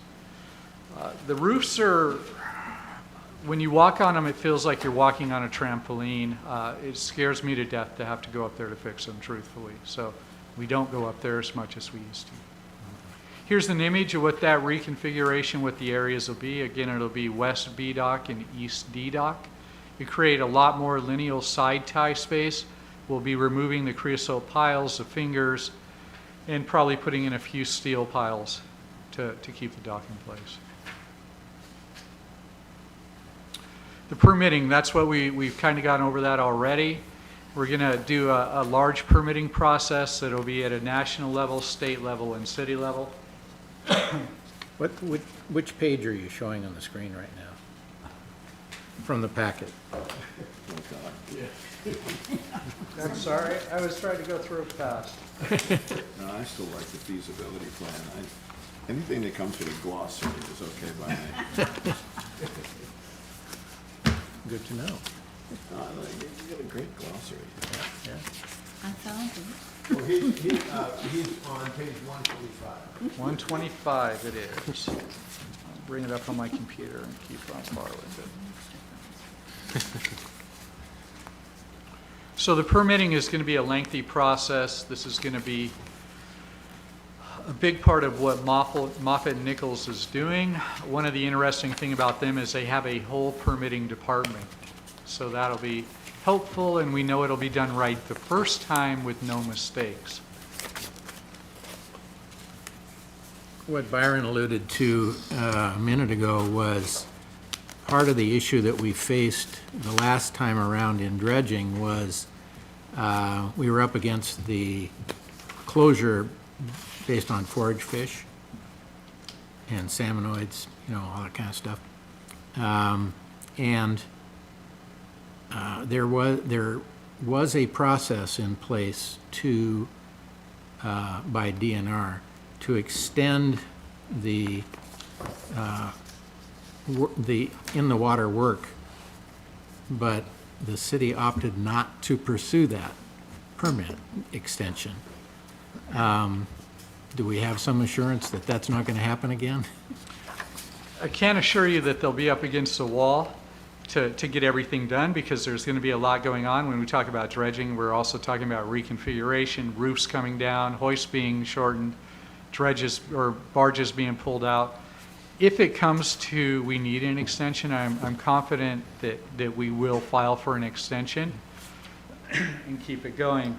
The roofs are, when you walk on them, it feels like you're walking on a trampoline. It scares me to death to have to go up there to fix them, truthfully. So we don't go up there as much as we used to. Here's an image of what that reconfiguration, what the areas will be. Again, it'll be west B dock and east D dock. We create a lot more lineal side tie space. We'll be removing the creosote piles, the fingers, and probably putting in a few steel piles to keep the dock in place. The permitting, that's what we've kind of gotten over that already. We're going to do a large permitting process that'll be at a national level, state level, and city level. Which page are you showing on the screen right now? From the packet. I'm sorry, I was trying to go through it fast. No, I still like the feasibility plan. Anything that comes with a glossary is okay by me. Good to know. No, you got a great glossary. Yeah. I found it. Well, he's on page 125. 125 it is. bring it up on my computer and keep on par with it. So the permitting is going to be a lengthy process. This is going to be a big part of what Moffett and Nichols is doing. One of the interesting thing about them is they have a whole permitting department. So that'll be helpful, and we know it'll be done right the first time with no mistakes. What Byron alluded to a minute ago was part of the issue that we faced the last time around in dredging was we were up against the closure based on forage fish and salmonoids, all that kind of stuff. There was a process in place by DNR to extend the in the water work, but the city opted not to pursue that permit extension. Do we have some assurance that that's not going to happen again? I can't assure you that they'll be up against the wall to get everything done, because there's going to be a lot going on. When we talk about dredging, we're also talking about reconfiguration, roofs coming down, hoists being shortened, dredges or barges being pulled out. If it comes to we need an extension, I'm confident that we will file for an extension and keep it going.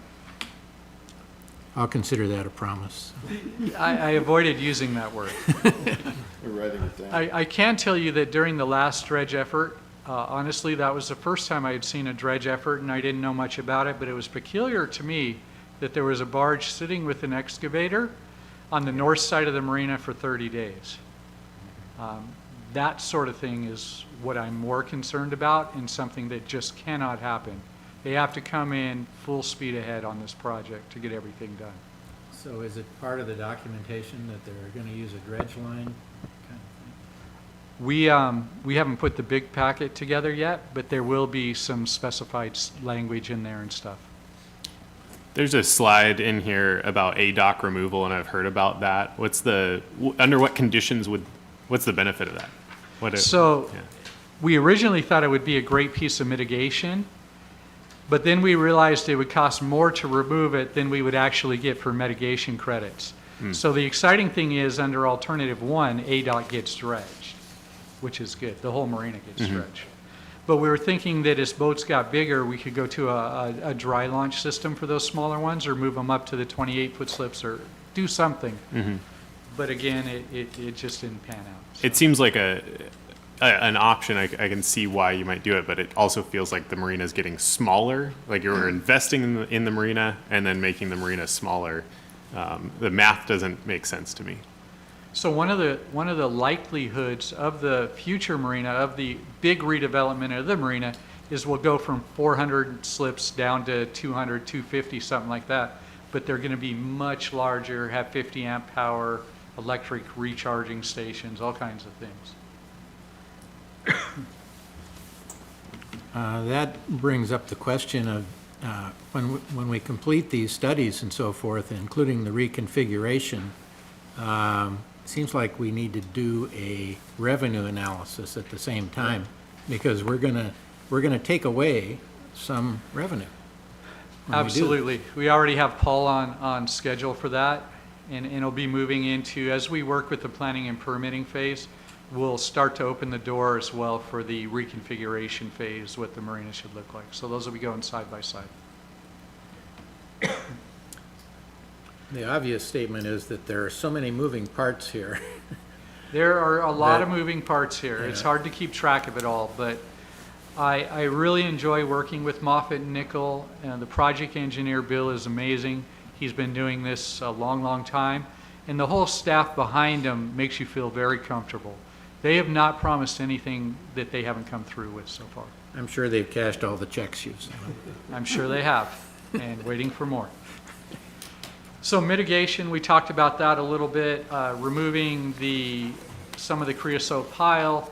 I'll consider that a promise. I avoided using that word. We're writing it down. I can tell you that during the last dredge effort, honestly, that was the first time I had seen a dredge effort, and I didn't know much about it, but it was peculiar to me that there was a barge sitting with an excavator on the north side of the marina for 30 days. That sort of thing is what I'm more concerned about, and something that just cannot happen. They have to come in full speed ahead on this project to get everything done. So is it part of the documentation that they're going to use a dredge line kind of thing? We haven't put the big packet together yet, but there will be some specified language in there and stuff. There's a slide in here about dock removal, and I've heard about that. Under what conditions what's the benefit of that? We originally thought it would be a great piece of mitigation, but then we realized it would cost more to remove it than we would actually get for mitigation credits. So the exciting thing is, under alternative one, ADOT gets dredged, which is good. The whole marina gets dredged. But we were thinking that as boats got bigger, we could go to a dry launch system for those smaller ones, or move them up to the 28-foot slips, or do something. But again, it just didn't pan out. So. It seems like an option. I can see why you might do it, but it also feels like the marina is getting smaller. Like you're investing in the marina and then making the marina smaller. The math doesn't make sense to me. So one of the likelihoods of the future marina, of the big redevelopment of the marina, is we'll go from 400 slips down to 200, 250, something like that. But they're going to be much larger, have 50 amp power, electric recharging stations, all kinds of things. That brings up the question of when we complete these studies and so forth, including the reconfiguration, seems like we need to do a revenue analysis at the same time, because we're gonna take away some revenue. Absolutely. We already have Paul on schedule for that, and it'll be moving into, as we work with the planning and permitting phase, we'll start to open the door as well for the reconfiguration phase, what the marina should look like. So those will be going side by side. The obvious statement is that there are so many moving parts here. There are a lot of moving parts here. It's hard to keep track of it all, but I really enjoy working with Moffett and Nickel. The project engineer, Bill, is amazing. He's been doing this a long, long time. And the whole staff behind him makes you feel very comfortable. They have not promised anything that they haven't come through with so far. I'm sure they've cashed all the checks you've sent. I'm sure they have, and waiting for more. So mitigation, we talked about that a little bit, removing some of the creosote pile,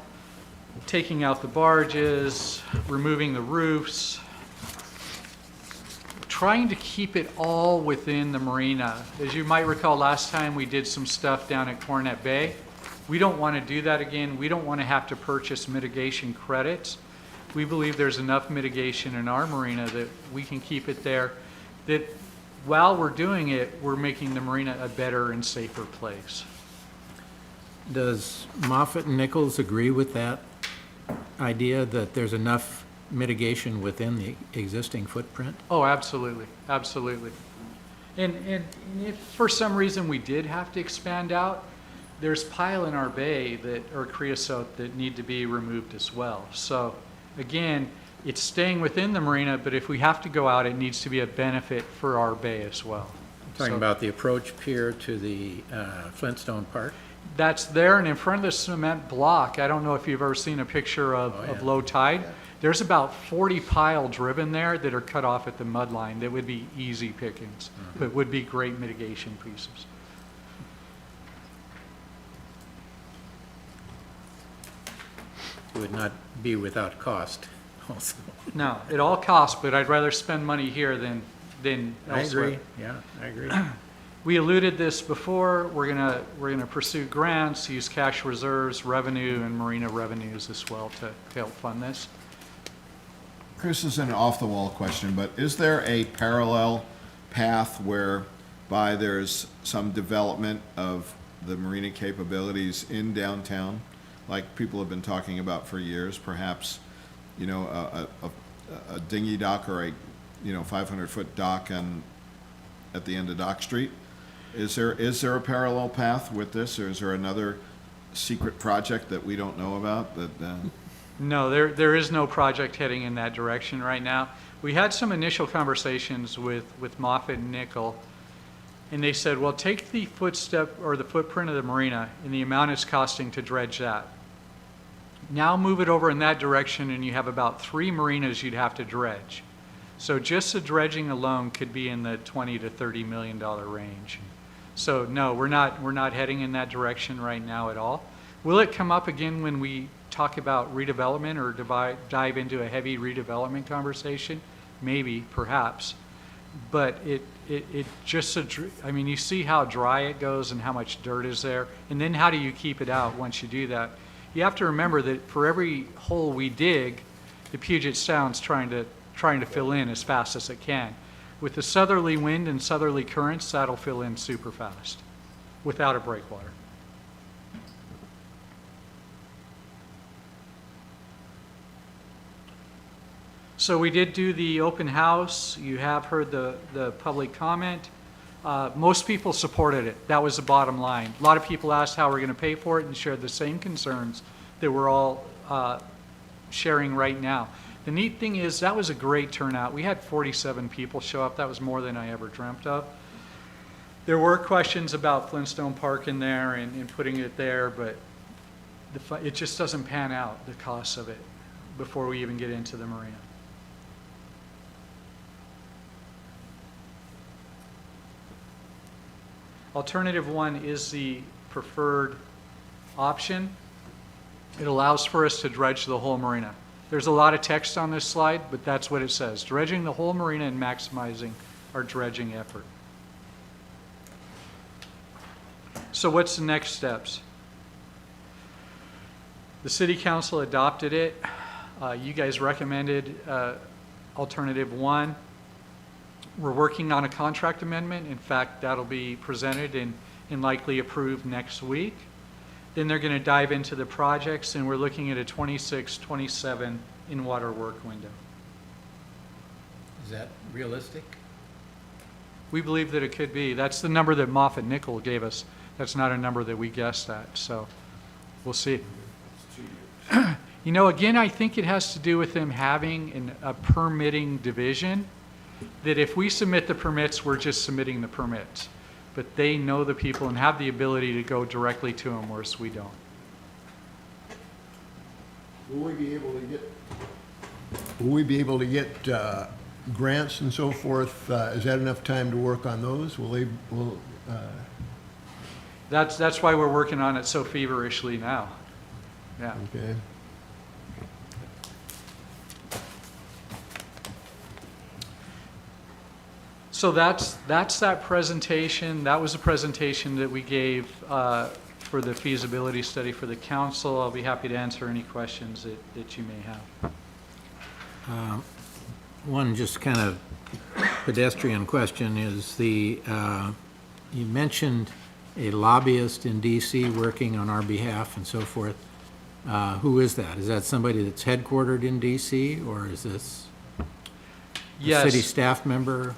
taking out the barges, removing the roofs, trying to keep it all within the marina. As you might recall, last time we did some stuff down at Coronet Bay. We don't want to do that again. We don't want to have to purchase mitigation credits. We believe there's enough mitigation in our marina that we can keep it there, that while we're doing it, we're making the marina a better and safer place. Does Moffett and Nichols agree with that idea that there's enough mitigation within the existing footprint? Oh, absolutely, absolutely. And if for some reason we did have to expand out, there's pile in our bay that, or creosote, that need to be removed as well. So again, it's staying within the marina, but if we have to go out, it needs to be a benefit for our bay as well. Talking So about the approach pier to the Flintstone Park? that's there, and in front of the cement block, I don't know if you've ever seen a picture of, Oh, yeah. of low tide. There's about 40 pile driven there that are cut off at the mud line. That would be easy pickings, but would be great mitigation pieces. It would not be without cost also. No, it all costs, but I'd rather spend money here than I elsewhere. agree, yeah, I agree. We alluded this before, we're gonna pursue grants, use cash reserves, revenue, and marina revenues as well to help fund this. Chris, this is an off-the-wall question, but is there a parallel path whereby there's some development of the marina capabilities in downtown, like people have been talking about for years, perhaps, you know, a dinghy dock or a, 500-foot dock at the end of Dock Street? Is there a parallel path with this, or is there another secret project that we don't know about that? No, there is no project heading in that direction right now. We had some initial conversations with Moffett and Nickel, and they said, well, take the footprint of the marina and the amount it's costing to dredge that. Now move it over in that direction, and you have about 3 marinas you'd have to dredge. So just the dredging alone could be in the $20 to $30 million range. So no, we're not heading in that direction right now at all. Will it come up again when we talk about redevelopment or dive into a heavy redevelopment conversation? Maybe, perhaps. But it just, I mean, you see how dry it goes and how much dirt is there, and then how do you keep it out once you do that? You have to remember that for every hole we dig, the Puget Sound's trying to fill in as fast as it can. With the southerly wind and southerly currents, that'll fill in super fast without a breakwater. So we did do the open house. You have heard the public comment. Most people supported it. That was the bottom line. A lot of people asked how we're going to pay for it and shared the same concerns that we're all sharing right now. The neat thing is that was a great turnout. We had 47 people show up. That was more than I ever dreamt of. There were questions about Flintstone Park in there and putting it there, but it just doesn't pan out, the cost of it, before we even get into the marina. Alternative 1 is the preferred option. It allows for us to dredge the whole marina. There's a lot of text on this slide, but that's what it says. Dredging the whole marina and maximizing our dredging effort. So what's the next steps? The City Council adopted it. You guys recommended Alternative 1. We're working on a contract amendment. In fact, that'll be presented and likely approved next week. Then they're going to dive into the projects, and we're looking at a 26-27 in-water work window. Is that realistic? We believe that it could be. That's the number that Moffett Nickel gave us. That's not a number that we guessed at, so we'll see. You know, again, I think it has to do with them having a permitting division, that if we submit the permits, we're just submitting the permits. But they know the people and have the ability to go directly to them, whereas we don't. Will we be able to get grants and so forth? Is that enough time to work on those? That's why we're working on it so feverishly now. Yeah. Okay. So that's that presentation. That was a presentation that we gave for the feasibility study for the council. I'll be happy to answer any questions that you may have. One just kind of pedestrian question is you mentioned a lobbyist in DC working on our behalf and so forth. Who is that? Is that somebody that's headquartered in DC, or is this a city Yes. staff member?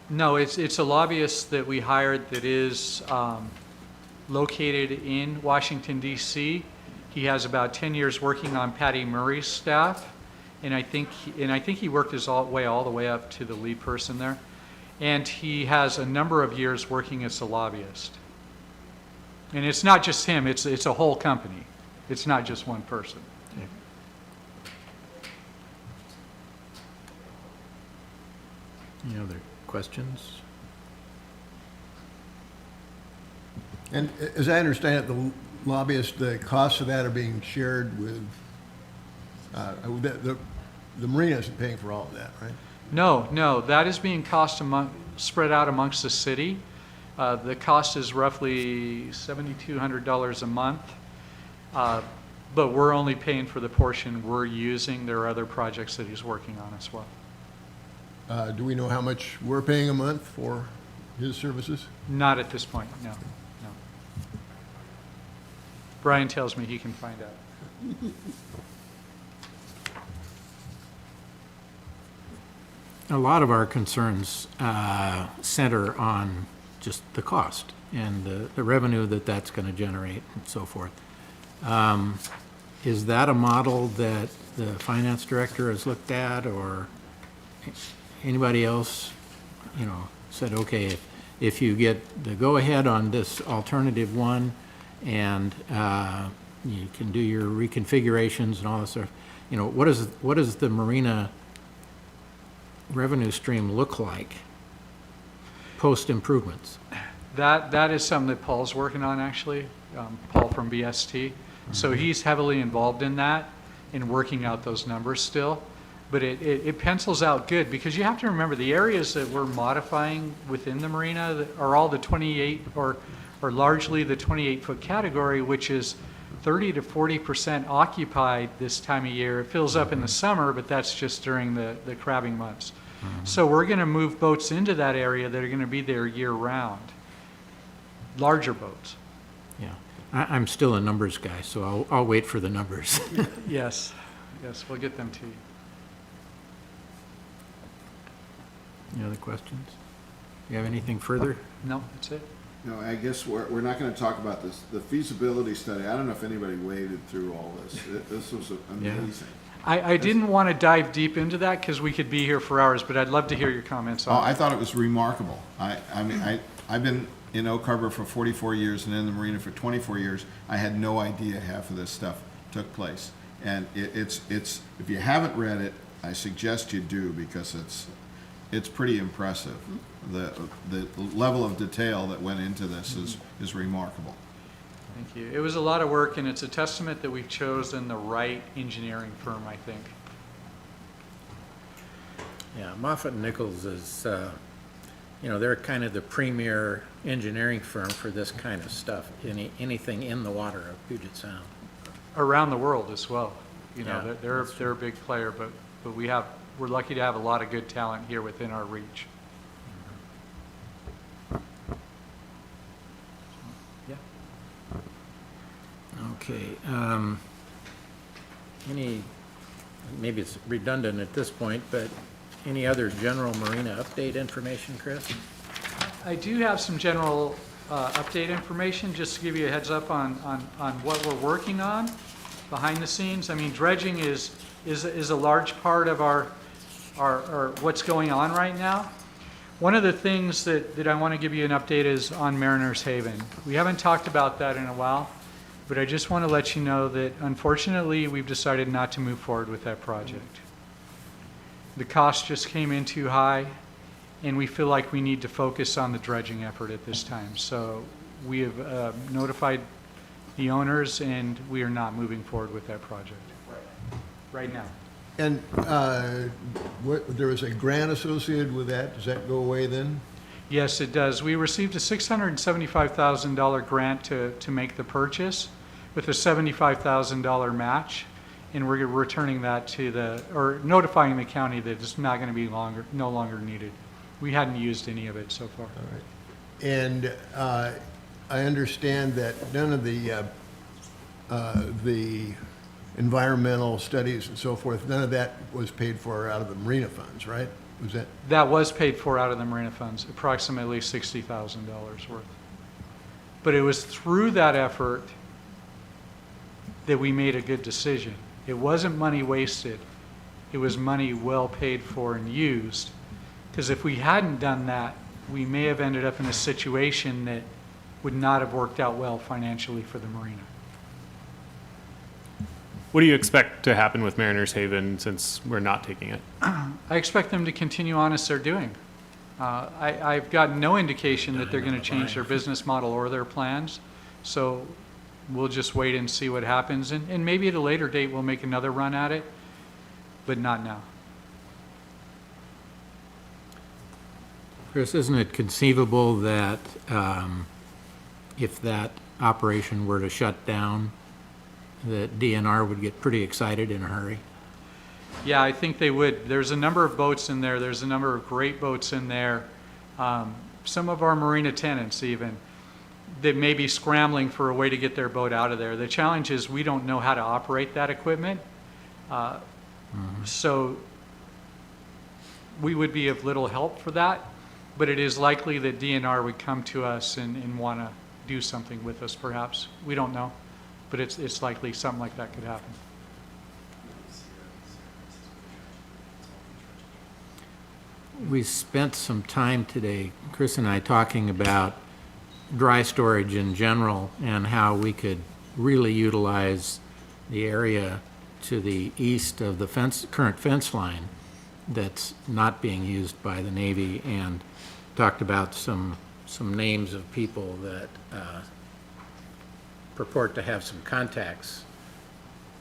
No, it's a lobbyist that we hired that is located in Washington, D.C. He has about 10 years working on Patty Murray's staff, and I think he worked his way all the way up to the lead person there. And he has a number of years working as a lobbyist. And it's not just him, it's a whole company. It's not just one person. Any other questions? And as I understand it, the lobbyists, the costs of that are being shared with, the Marina isn't paying for all of that, right? No, that is being spread out amongst the city. The cost is roughly $7,200 a month, but we're only paying for the portion we're using. There are other projects that he's working on as well. Do we know how much we're paying a month for his services? Not at this point, no. Brian tells me he can find out. A lot of our concerns center on just the cost and the revenue that's going to generate and so forth. Is that a model that the finance director has looked at, or anybody else, said, okay, if you get the go-ahead on this alternative one and you can do your reconfigurations and all this stuff, what does the Marina revenue stream look like post-improvements? That is something that Paul's working on, actually, Paul from BST. So he's heavily involved in that and working out those numbers still. But it pencils out good, because you have to remember the areas that we're modifying within the marina are all the 28 or largely the 28-foot category, which is 30 to 40% occupied this time of year. It fills up in the summer, but that's just during the crabbing months. So we're going to move boats into that area that are going to be there year-round, larger boats. Yeah, I'm still a numbers guy, so I'll wait for the numbers. Yes, we'll get them to you. Any other questions? You have anything further? No, that's it. No, I guess we're not gonna talk about this, the feasibility study. I don't know if anybody waded through all this. This was amazing. I didn't want to dive deep into that because we could be here for hours, but I'd love to hear your comments Oh, on it. I thought it was remarkable. I mean, I've been in Oak Harbor for 44 years and in the marina for 24 years. I had no idea half of this stuff took place. And it's if you haven't read it, I suggest you do, because it's pretty impressive. The level of detail that went into this is remarkable. Thank you. It was a lot of work, and it's a testament that we've chosen the right engineering firm, I think. Yeah, Moffett and Nichols is, they're kind of the premier engineering firm for this kind of stuff, anything in the water of Puget Sound. Around the world as well. Yeah, They're a big player, but we're lucky to have a lot of good talent here within our reach. Yeah. Okay, maybe it's redundant at this point, but any other general marina update information, Chris? I do have some general update information, just to give you a heads up on what we're working on behind the scenes. I mean, dredging is a large part of our what's going on right now. One of the things that I want to give you an update is on Mariner's Haven. We haven't talked about that in a while, but I just want to let you know that unfortunately we've decided not to move forward with that project. The cost just came in too high, and we feel like we need to focus on the dredging effort at this time. So we have notified the owners, and we are not moving forward with that project right now. And there is a grant associated with that. Does that go away then? Yes, it does. We received a $675,000 grant to make the purchase with a $75,000 match, and we're returning that or notifying the county that it's not going to be no longer needed. We hadn't used any of it so far. And I understand that none of the environmental studies and so forth, none of that was paid for out of the Marina funds, right? Was that? That was paid for out of the Marina funds, approximately $60,000 worth. But it was through that effort that we made a good decision. It wasn't money wasted. It was money well paid for and used. Because if we hadn't done that, we may have ended up in a situation that would not have worked out well financially for the marina. What do you expect to happen with Mariners Haven since we're not taking it? I expect them to continue on as they're doing. I've got no indication that they're going to change their business model or their plans. So we'll just wait and see what happens. And maybe at a later date, we'll make another run at it, but not now. Chris, isn't it conceivable that if that operation were to shut down, that DNR would get pretty excited in a hurry? Yeah, I think they would. There's a number of boats in there. There's a number of great boats in there. Some of our marina tenants even, that may be scrambling for a way to get their boat out of there. The challenge is we don't know how to operate that equipment. So we would be of little help for that, but it is likely that DNR would come to us and want to do something with us perhaps. We don't know, but it's likely something like that could happen. We spent some time today, Chris and I, talking about dry storage in general and how we could really utilize the area to the east of the current fence line that's not being used by the Navy, and talked about some names of people that purport to have some contacts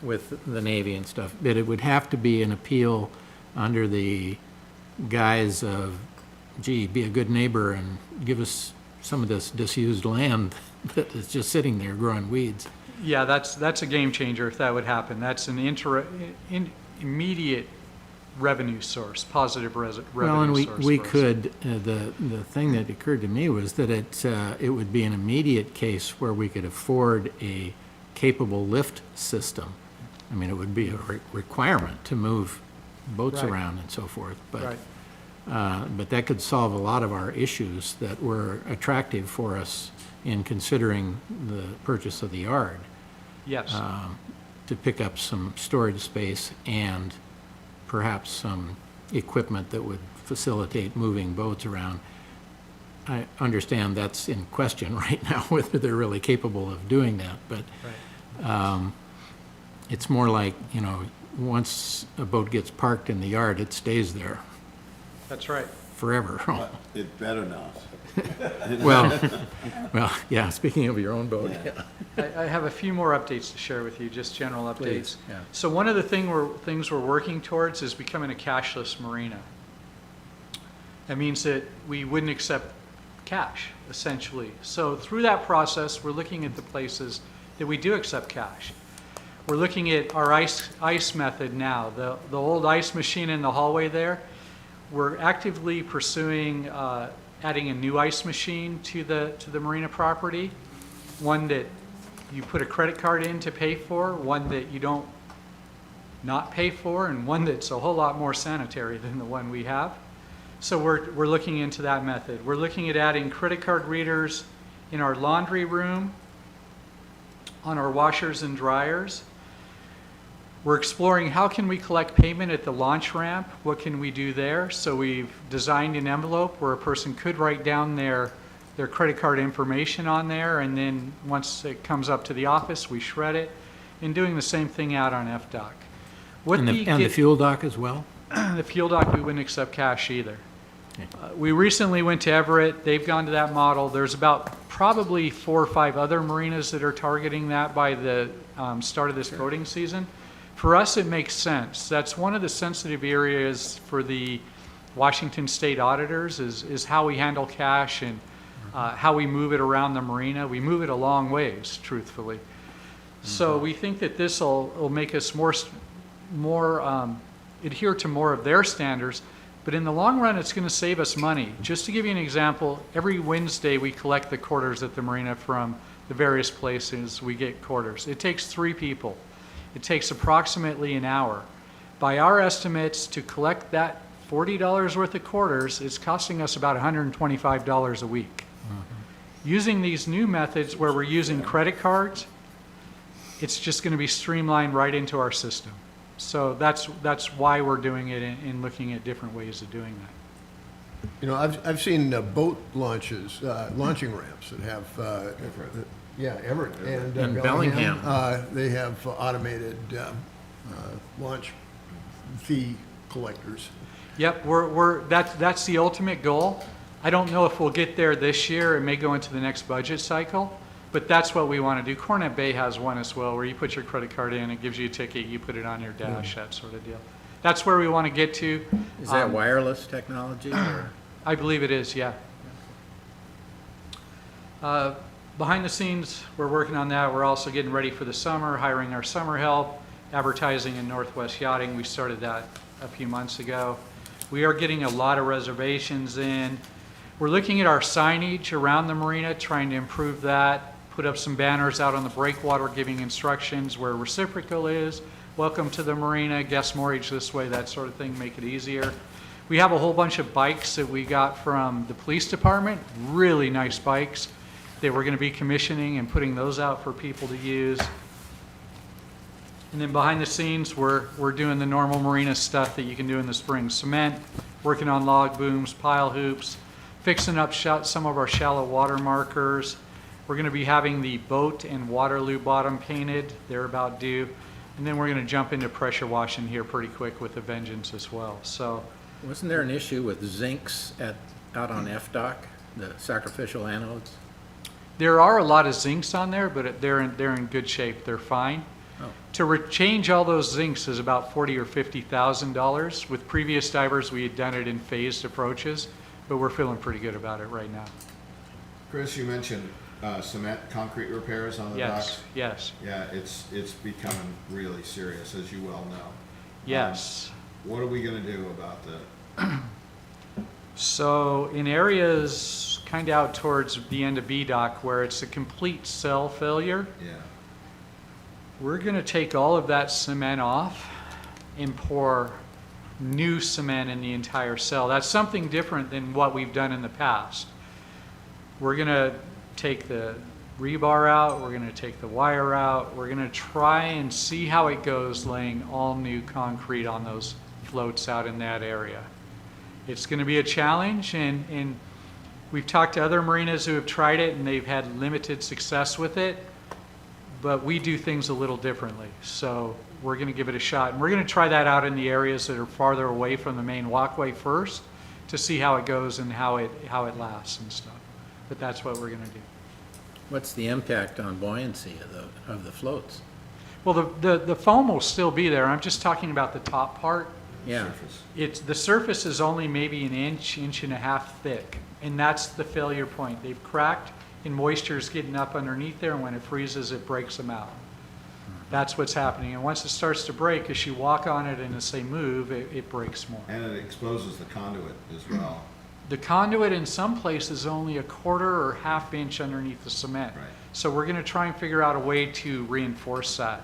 with the Navy and stuff. But it would have to be an appeal under the guise of, gee, be a good neighbor and give us some of this disused land that is just sitting there growing weeds. Yeah, that's a game changer if that would happen. That's an immediate revenue source, positive revenue source. Well, and we for us. could, the thing that occurred to me was that it would be an immediate case where we could afford a capable lift system. I mean, it would be a requirement to move boats Right. around and so forth, Right. but that could solve a lot of our issues that were attractive for us in considering the purchase of the yard, Yes. to pick up some storage space and perhaps some equipment that would facilitate moving boats around. I understand that's in question right now, whether they're really capable of doing that, but Right. it's more like, once a boat gets parked in the yard, it stays there That's right. forever. It better not. Well, yeah, speaking of your own boat, yeah. I have a few more updates to share with you, just general updates. Please, yeah. So one of the things we're working towards is becoming a cashless marina. That means that we wouldn't accept cash, essentially. So through that process, we're looking at the places that we do accept cash. We're looking at our ice method now, the old ice machine in the hallway there. We're actively pursuing adding a new ice machine to the marina property, one that you put a credit card in to pay for, one that you don't not pay for, and one that's a whole lot more sanitary than the one we have. So we're looking into that method. We're looking at adding credit card readers in our laundry room, on our washers and dryers. We're exploring how can we collect payment at the launch ramp? What can we do there? So we've designed an envelope where a person could write down their credit card information on there, and then once it comes up to the office, we shred it, and doing the same thing out on FDOC. And the fuel dock as well? The fuel dock, we wouldn't accept cash either. We recently went to Everett. They've gone to that model. There's about probably 4 or 5 other marinas that are targeting that by the start of this boating season. For us, it makes sense. That's one of the sensitive areas for the Washington State auditors is how we handle cash and how we move it around the marina. We move it a long ways, truthfully. So we think that this will make us more adhere to more of their standards, but in the long run, it's going to save us money. Just to give you an example, every Wednesday we collect the quarters at the marina from the various places we get quarters. It takes 3 people. It takes approximately an hour. By our estimates, to collect that $40 worth of quarters, it's costing us about $125 a week. Using these new methods where we're using credit cards, it's just going to be streamlined right into our system. So that's why we're doing it and looking at different ways of doing that. You know, I've seen boat launches, launching ramps that have, yeah, Everett and Bellingham. They have automated launch fee collectors. Yep, that's the ultimate goal. I don't know if we'll get there this year. It may go into the next budget cycle, but that's what we want to do. Cornet Bay has one as well, where you put your credit card in, it gives you a ticket, you put it on your dash, that sort of deal. That's where we want to get to. Is that wireless technology or? I believe it is, yeah. Behind the scenes, we're working on that. We're also getting ready for the summer, hiring our summer help, advertising in Northwest Yachting. We started that a few months ago. We are getting a lot of reservations in. We're looking at our signage around the marina, trying to improve that, put up some banners out on the breakwater giving instructions where reciprocal is, welcome to the marina, guest moorage this way, that sort of thing, make it easier. We have a whole bunch of bikes that we got from the police department, really nice bikes that we're going to be commissioning and putting those out for people to use. And then behind the scenes, we're doing the normal marina stuff that you can do in the spring. Cement, working on log booms, pile hoops, fixing up some of our shallow water markers. We're going to be having the boat and Waterloo bottom painted. They're about due. And then we're going to jump into pressure washing here pretty quick with a vengeance as well. So, Wasn't there an issue with zincs out on FDOC, the sacrificial anodes? there are a lot of zincs on there, but they're in good shape. They're fine. Oh. To change all those zincs is about $40,000 or $50,000. With previous divers, we had done it in phased approaches, but we're feeling pretty good about it right now. Chris, you mentioned cement, concrete repairs on the docks. Yes, Yeah, it's becoming really serious, as you well know. yes. What are we gonna do about that? So in areas kind of out towards the end of B dock where it's a complete cell failure, Yeah, we're going to take all of that cement off and pour new cement in the entire cell. That's something different than what we've done in the past. We're going to take the rebar out, we're going to take the wire out, we're going to try and see how it goes laying all new concrete on those floats out in that area. It's going to be a challenge, and we've talked to other marinas who have tried it and they've had limited success with it, but we do things a little differently. So we're going to give it a shot, and we're going to try that out in the areas that are farther away from the main walkway first to see how it goes and how it lasts and stuff. But that's what we're going to do. What's the impact on buoyancy of the floats? Well, the foam will still be there. I'm just talking about the top part. Yeah. surface. The surface is only maybe an inch and a half thick, and that's the failure point. They've cracked, and moisture is getting up underneath there, and when it freezes, it breaks them out. That's what's happening. And once it starts to break, as you walk on it and as they move, it breaks more. And it exposes the conduit as well. The conduit in some places is only a quarter or half inch underneath the cement. Right. So we're going to try and figure out a way to reinforce that.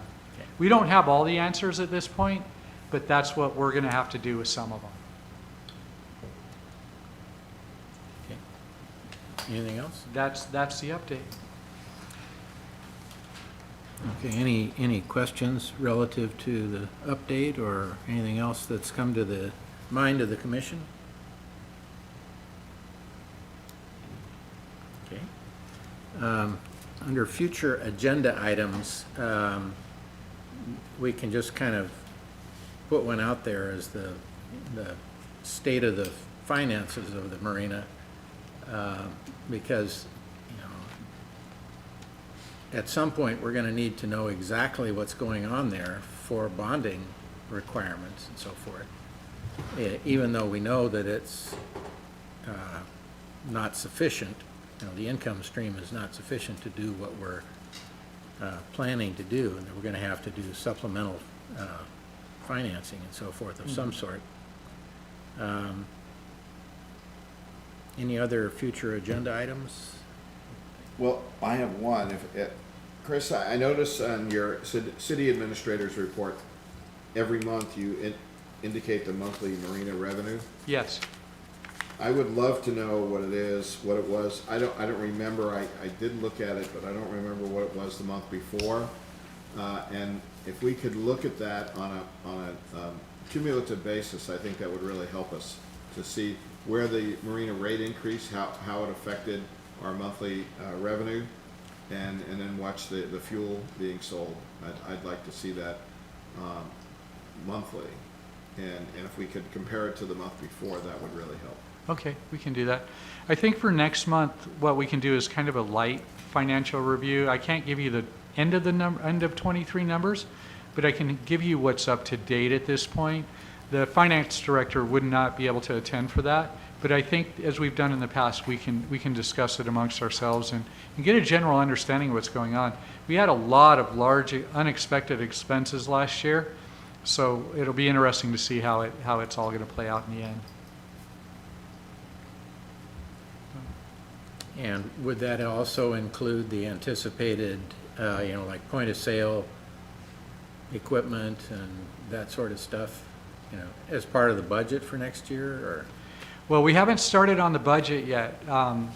We don't have all the answers at this point, but that's what we're going to have to do with some of them. Okay. Anything else? That's the update. Okay, any questions relative to the update or anything else that's come to the mind of the commission? Okay. Under future agenda items, we can just kind of put one out there as the state of the finances of the marina, because, you know, at some point, we're gonna need to know exactly what's going on there for bonding requirements and so forth. even though we know that it's not sufficient, the income stream is not sufficient to do what we're planning to do, and that we're going to have to do supplemental financing and so forth of some sort. Any other future agenda items? Well, I have one. Chris, I notice on your city administrator's report, every month you indicate the monthly marina revenue. Yes. I would love to know what it is, what it was. I don't remember. I did look at it, but I don't remember what it was the month before. And if we could look at that on a cumulative basis, I think that would really help us to see where the marina rate increase, how it affected our monthly revenue, and then watch the fuel being sold. I'd like to see that monthly. And if we could compare it to the month before, that would really help. Okay, we can do that. I think for next month, what we can do is kind of a light financial review. I can't give you the end of 23 numbers, but I can give you what's up to date at this point. The finance director would not be able to attend for that, but I think as we've done in the past, we can discuss it amongst ourselves and get a general understanding of what's going on. We had a lot of large unexpected expenses last year, so it'll be interesting to see how it's all going to play out in the end. And would that also include the anticipated, like point of sale equipment and that sort of stuff, as part of the budget for next year, or? Well, we haven't started on the budget yet.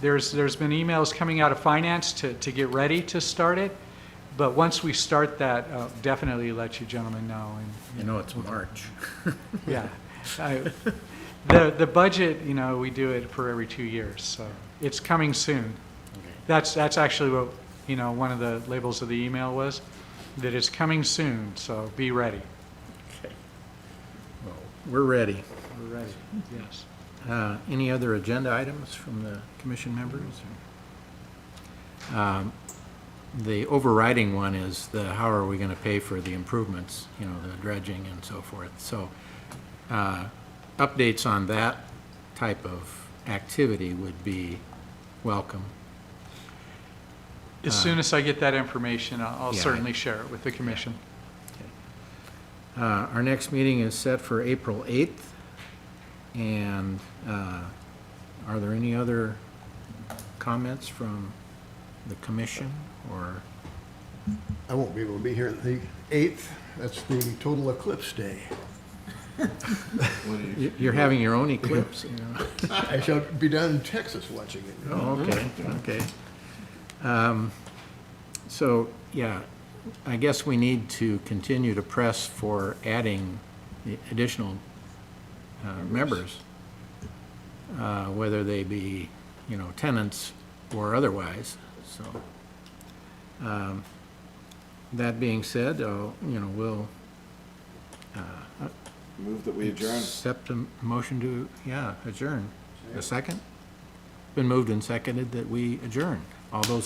There's been emails coming out of finance to get ready to start it, but once we start that, definitely let you gentlemen know. It's March. Yeah. The budget, we do it for every 2 years, so it's coming soon. Okay. That's actually what, one of the labels of the email was, that it's coming soon, so be ready. Okay. Well, we're ready. We're ready, yes. Any other agenda items from the commission members? The overriding one is how are we going to pay for the improvements, the dredging and so forth. So updates on that type of activity would be welcome. As soon as I get that information, I'll yeah. certainly share it with the commission. Our next meeting is set for April 8th. And are there any other comments from the commission, or? I won't be able to be here the 8th. That's the total eclipse day. You're having your own eclipse, I shall be down in Texas watching it. Oh, okay. So, yeah, I guess we need to continue to press for adding the additional members, whether they be, tenants or otherwise. So, that being said, we'll Move that we adjourn. accept a motion to, adjourn. A second? Been moved and seconded that we adjourn. All those